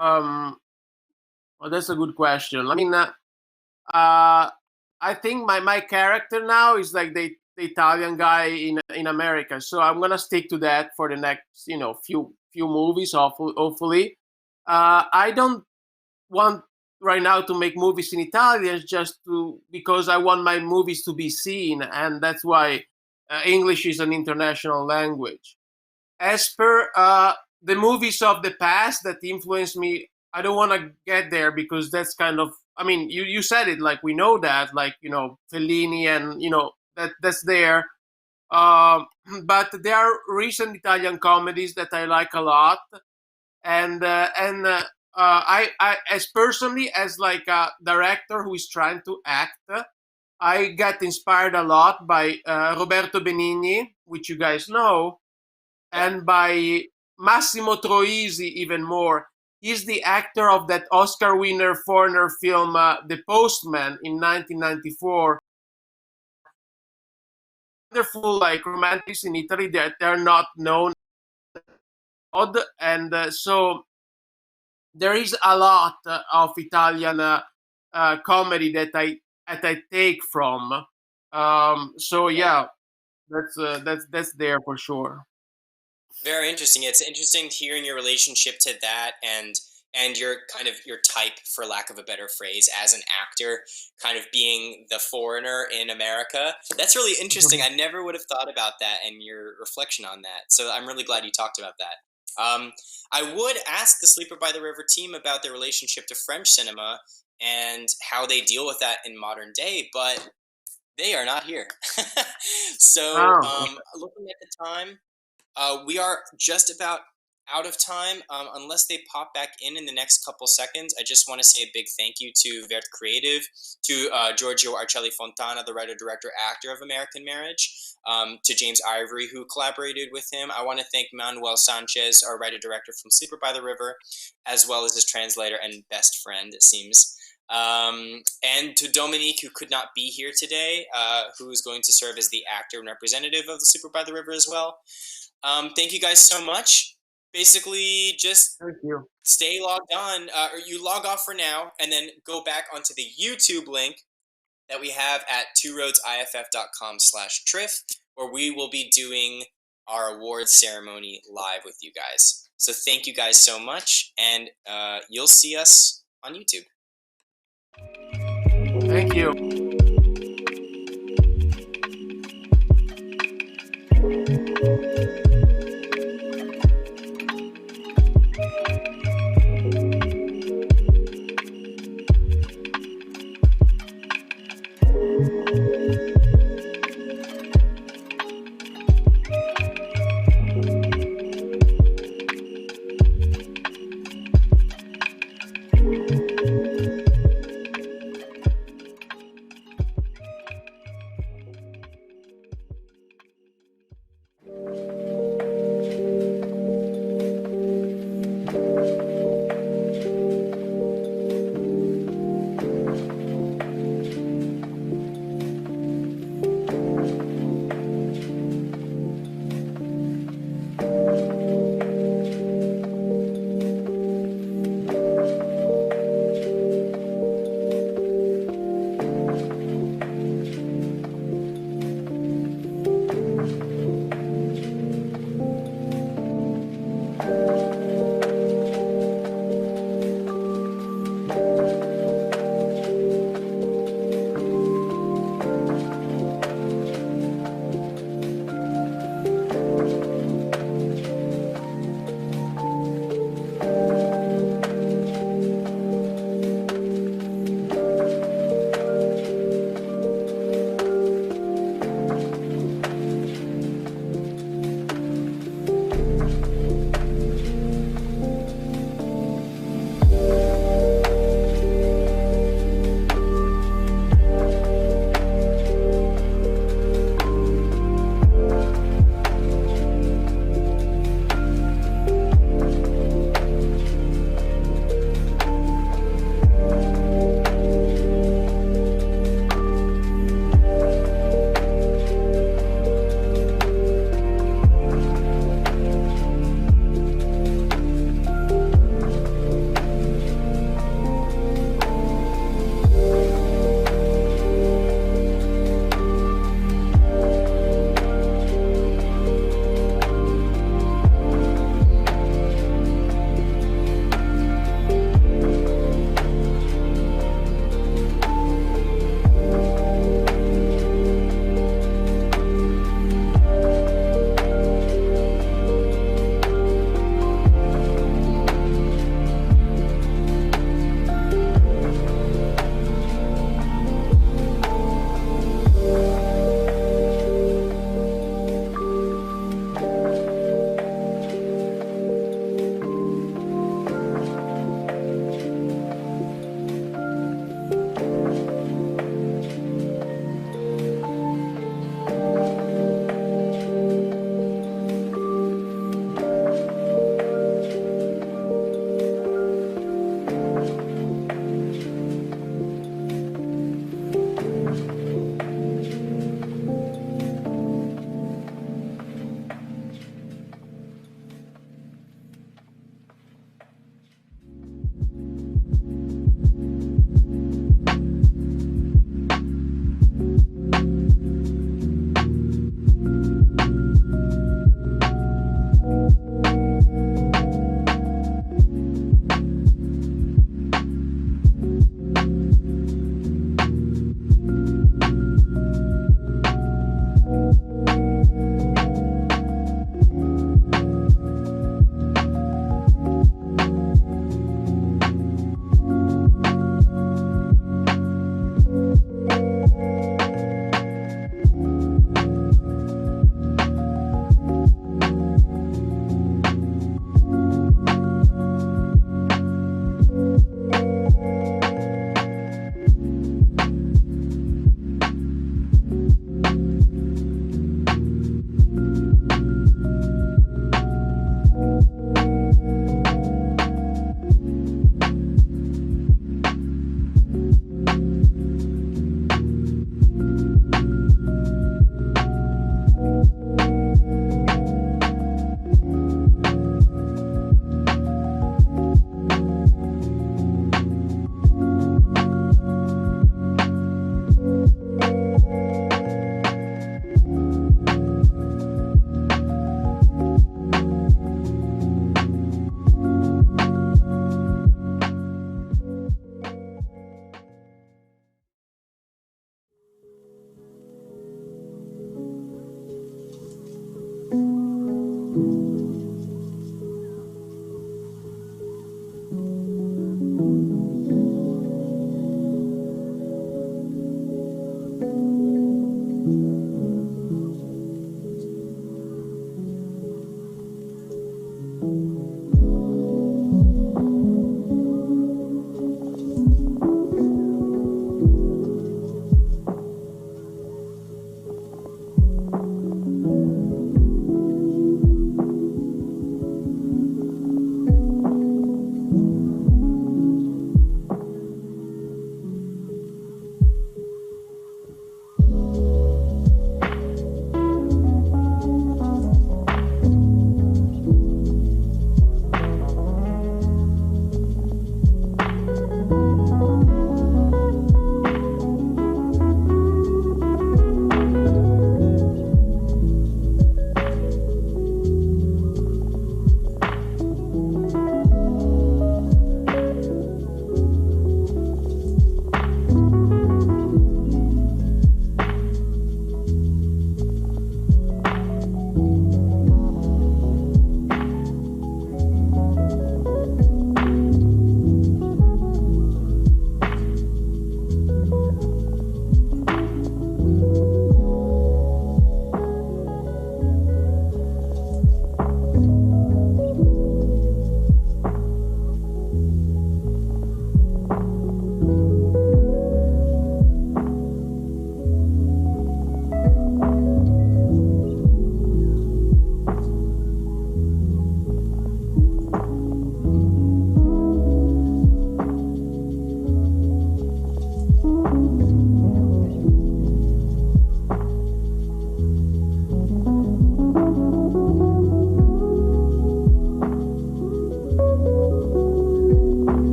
Well, that's a good question. I mean, I think my character now is like the Italian guy in America, so I'm gonna stick to that for the next few movies. Hopefully, I don't want right now to make movies in Italian just because I want my movies to be seen, and that's why English is an international language. As per the movies of the past that influenced me, I don't want to get there because that's kind of, I mean, you said it, like we know that, like, you know, Fellini and, you know, that's there. But there are recent Italian comedies that I like a lot. And I as personally as like a director who is trying to act, I got inspired a lot by Roberto Benigni, which you guys know, and by Massimo Troisi even more. He's the actor of that Oscar winner foreigner film, The Postman, in 1994. Wonderful, like romantics in Italy that they're not known, and so there is a lot of Italian comedy that I take from. So yeah, that's there for sure. Very interesting. It's interesting hearing your relationship to that and your kind of your type, for lack of a better phrase, as an actor, kind of being the foreigner in America. That's really interesting. I never would have thought about that and your reflection on that. So I'm really glad you talked about that. I would ask the Sleeper by the River team about their relationship to French cinema and how they deal with that in modern day, but they are not here. So looking at the time, we are just about out of time. Unless they pop back in the next couple seconds, I just want to say a big thank you to Vert Creative, to Giorgio Arcelli Fontana, the writer, director, actor of American Marriage, to James Ivory, who collaborated with him. I want to thank Manuel Sanchez, our writer, director from Sleeper by the River, as well as his translator and best friend, it seems. And to Dominique, who could not be here today, who is going to serve as the actor and representative of the Sleeper by the River as well. Thank you guys so much. Basically, just stay logged on, or you log off for now, and then go back onto the YouTube link that we have at tworoadsiff.com/TRIFF, where we will be doing our awards ceremony live with you guys. So thank you guys so much, and you'll see us on YouTube. Thank you.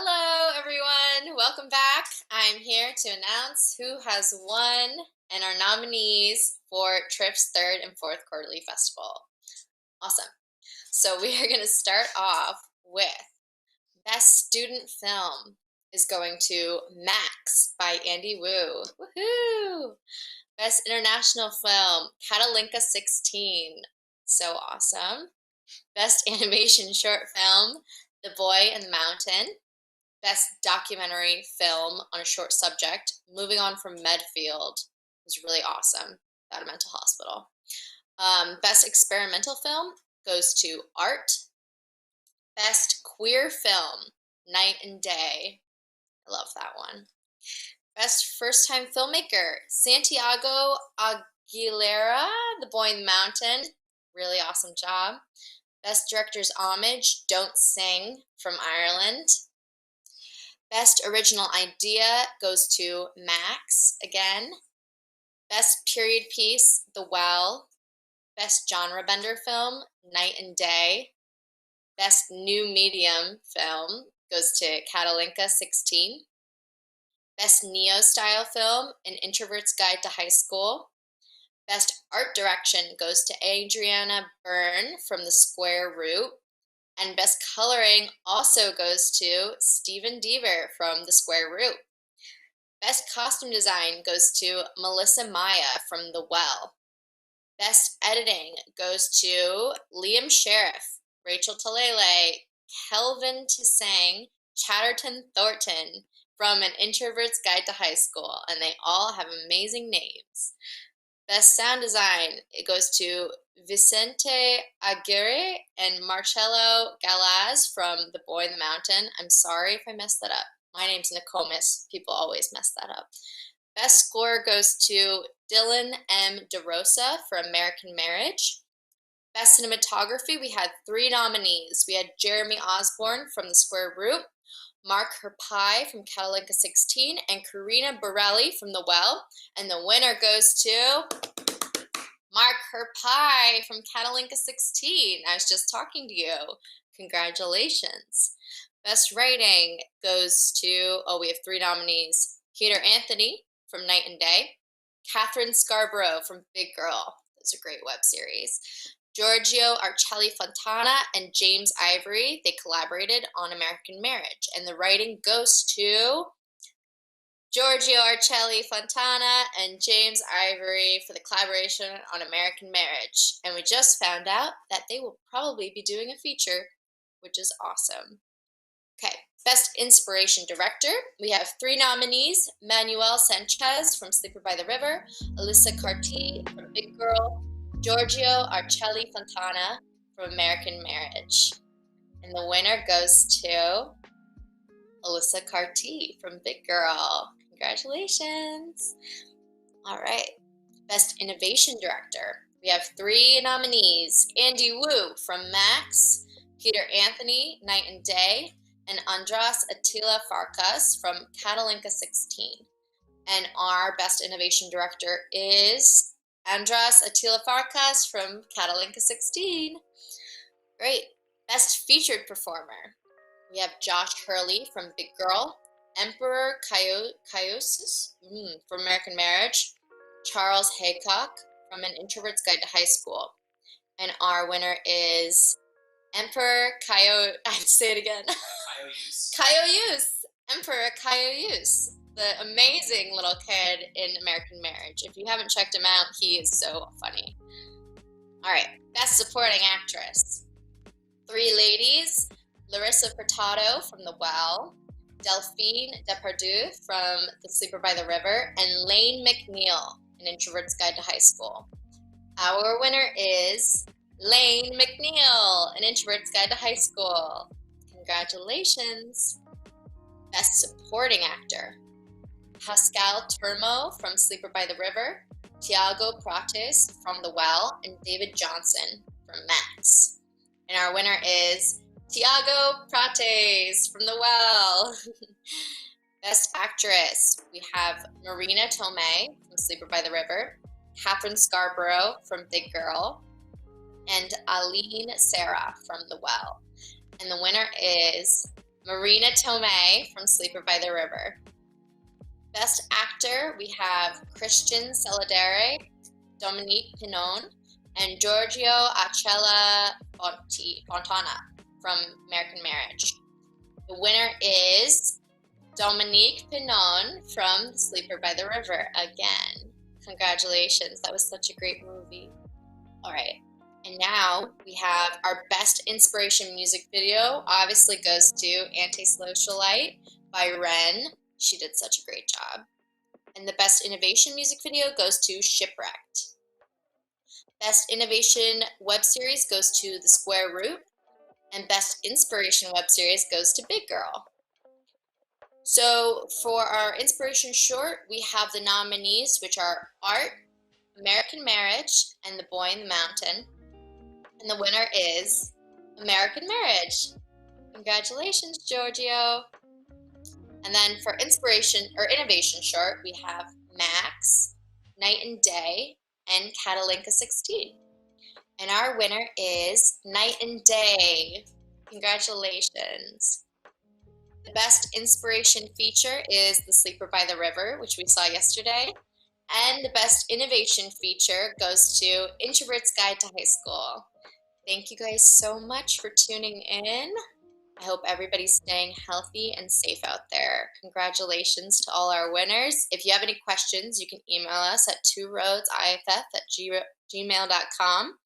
Hello, everyone. Welcome back. I'm here to announce who has won and our nominees for TRIFF's third and fourth quarterly festival. Awesome. So we are going to start off with Best Student Film is going to Max by Andy Wu. Woohoo! Best International Film, Catalinka 16. So awesome. Best Animation Short Film, The Boy and the Mountain. Best Documentary Film on a Short Subject, Moving On from Medfield. It was really awesome about a mental hospital. Best Experimental Film goes to Art. Best Queer Film, Night and Day. I love that one. Best First Time Filmmaker, Santiago Aguilera, The Boy in the Mountain. Really awesome job. Best Director's Homage, Don't Sing from Ireland. Best Original Idea goes to Max again. Best Period Piece, The Well. Best Genre Bender Film, Night and Day. Best New Medium Film goes to Catalinka 16. Best Neo-Style Film, An Introvert's Guide to High School. Best Art Direction goes to Adriana Byrne from The Square Root. And Best Coloring also goes to Stephen Deaver from The Square Root. Best Costume Design goes to Melissa Maya from The Well. Best Editing goes to Liam Sheriff, Rachel Talele, Kelvin Tisang, Chatterton Thornton from An Introvert's Guide to High School, and they all have amazing names. Best Sound Design, it goes to Vicente Aguirre and Marcello Galaz from The Boy in the Mountain. I'm sorry if I messed that up. My name's Nokomis. People always mess that up. Best Score goes to Dylan M. DeRosa for American Marriage. Best Cinematography, we had 3 nominees. We had Jeremy Osborne from The Square Root, Mark Herpai from Catalinka 16, and Karina Borelli from The Well. And the winner goes to Mark Herpai from Catalinka 16. I was just talking to you. Congratulations. Best Writing goes to, we have 3 nominees. Peter Anthony from Night and Day, Catherine Scarborough from Big Girl. It's a great web series. Giorgio Arcelli Fontana and James Ivory, they collaborated on American Marriage. And the writing goes to Giorgio Arcelli Fontana and James Ivory for the collaboration on American Marriage. And we just found out that they will probably be doing a feature, which is awesome. Okay, Best Inspiration Director, we have 3 nominees, Manuel Sanchez from Sleeper by the River, Alyssa Carty from Big Girl, Giorgio Arcelli Fontana from American Marriage. And the winner goes to Alyssa Carty from Big Girl. Congratulations. All right. Best Innovation Director. We have 3 nominees. Andy Wu from Max, Peter Anthony, Night and Day, and Andras Attila Farkas from Catalinka 16. And our Best Innovation Director is Andras Attila Farkas from Catalinka 16. Great. Best Featured Performer. We have Josh Hurley from Big Girl, Emperor Kyosis from American Marriage, Charles Haycock from An Introvert's Guide to High School. And our winner is Emperor I have to say it again. Kyoyus. Emperor Kyoyus. The amazing little kid in American Marriage. If you haven't checked him out, he is so funny. All right, Best Supporting Actress. 3 ladies, Larissa Furtado from The Well, Delphine Depardieu from The Sleeper by the River, and Lane McNeil in Introvert's Guide to High School. Our winner is Lane McNeil in Introvert's Guide to High School. Congratulations. Best Supporting Actor. Pascal Turmo from Sleeper by the River, Tiago Prates from The Well, and David Johnson from Max. And our winner is Tiago Prates from The Well. Best Actress. We have Marina Tomei from Sleeper by the River, Catherine Scarborough from Big Girl, and Aline Sarah from The Well. And the winner is Marina Tomei from Sleeper by the River. Best Actor, we have Christian Saladere, Dominique Pinon, and Giorgio Acella Fontana from American Marriage. The winner is Dominique Pinon from Sleeper by the River again. Congratulations, that was such a great movie. All right, and now we have our Best Inspiration Music Video, obviously goes to Anti-Socialite by Ren. She did such a great job. And the Best Innovation Music Video goes to Shipwrecked. Best Innovation Web Series goes to The Square Root. And Best Inspiration Web Series goes to Big Girl. So for our Inspiration Short, we have the nominees, which are Art, American Marriage, and The Boy in the Mountain. And the winner is American Marriage. Congratulations, Giorgio. And then for Innovation Short, we have Max, Night and Day, and Catalinka 16. And our winner is Night and Day. Congratulations. The Best Inspiration Feature is The Sleeper by the River, which we saw yesterday. And the Best Innovation Feature goes to Introvert's Guide to High School. Thank you guys so much for tuning in. I hope everybody's staying healthy and safe out there. Congratulations to all our winners. If you have any questions, you can email us at tworoadsiff@gmail.com.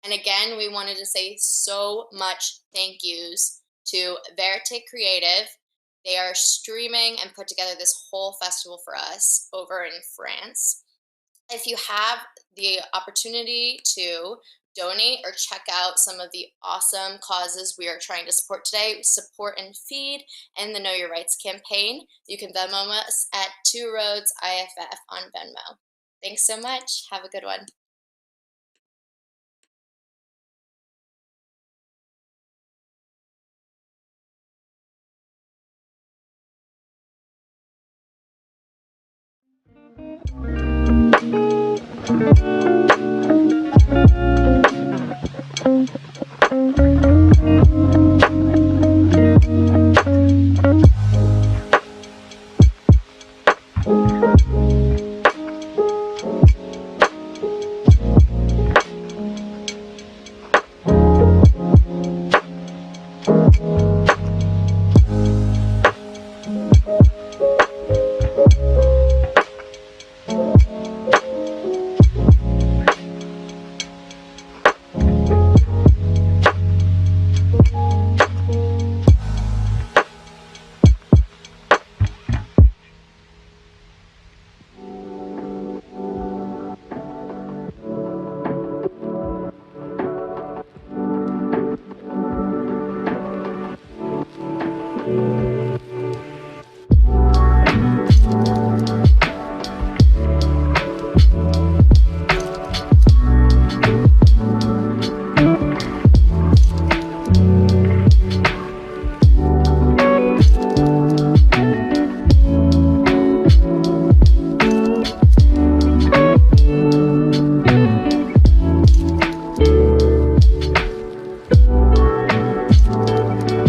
And again, we wanted to say so much thank yous to Verite Creative. They are streaming and put together this whole festival for us over in France. If you have the opportunity to donate or check out some of the awesome causes we are trying to support today, Support and Feed, and the Know Your Rights campaign, you can Venmo us at 2RoadsIFF on Venmo. Thanks so much. Have a good one. Thank you.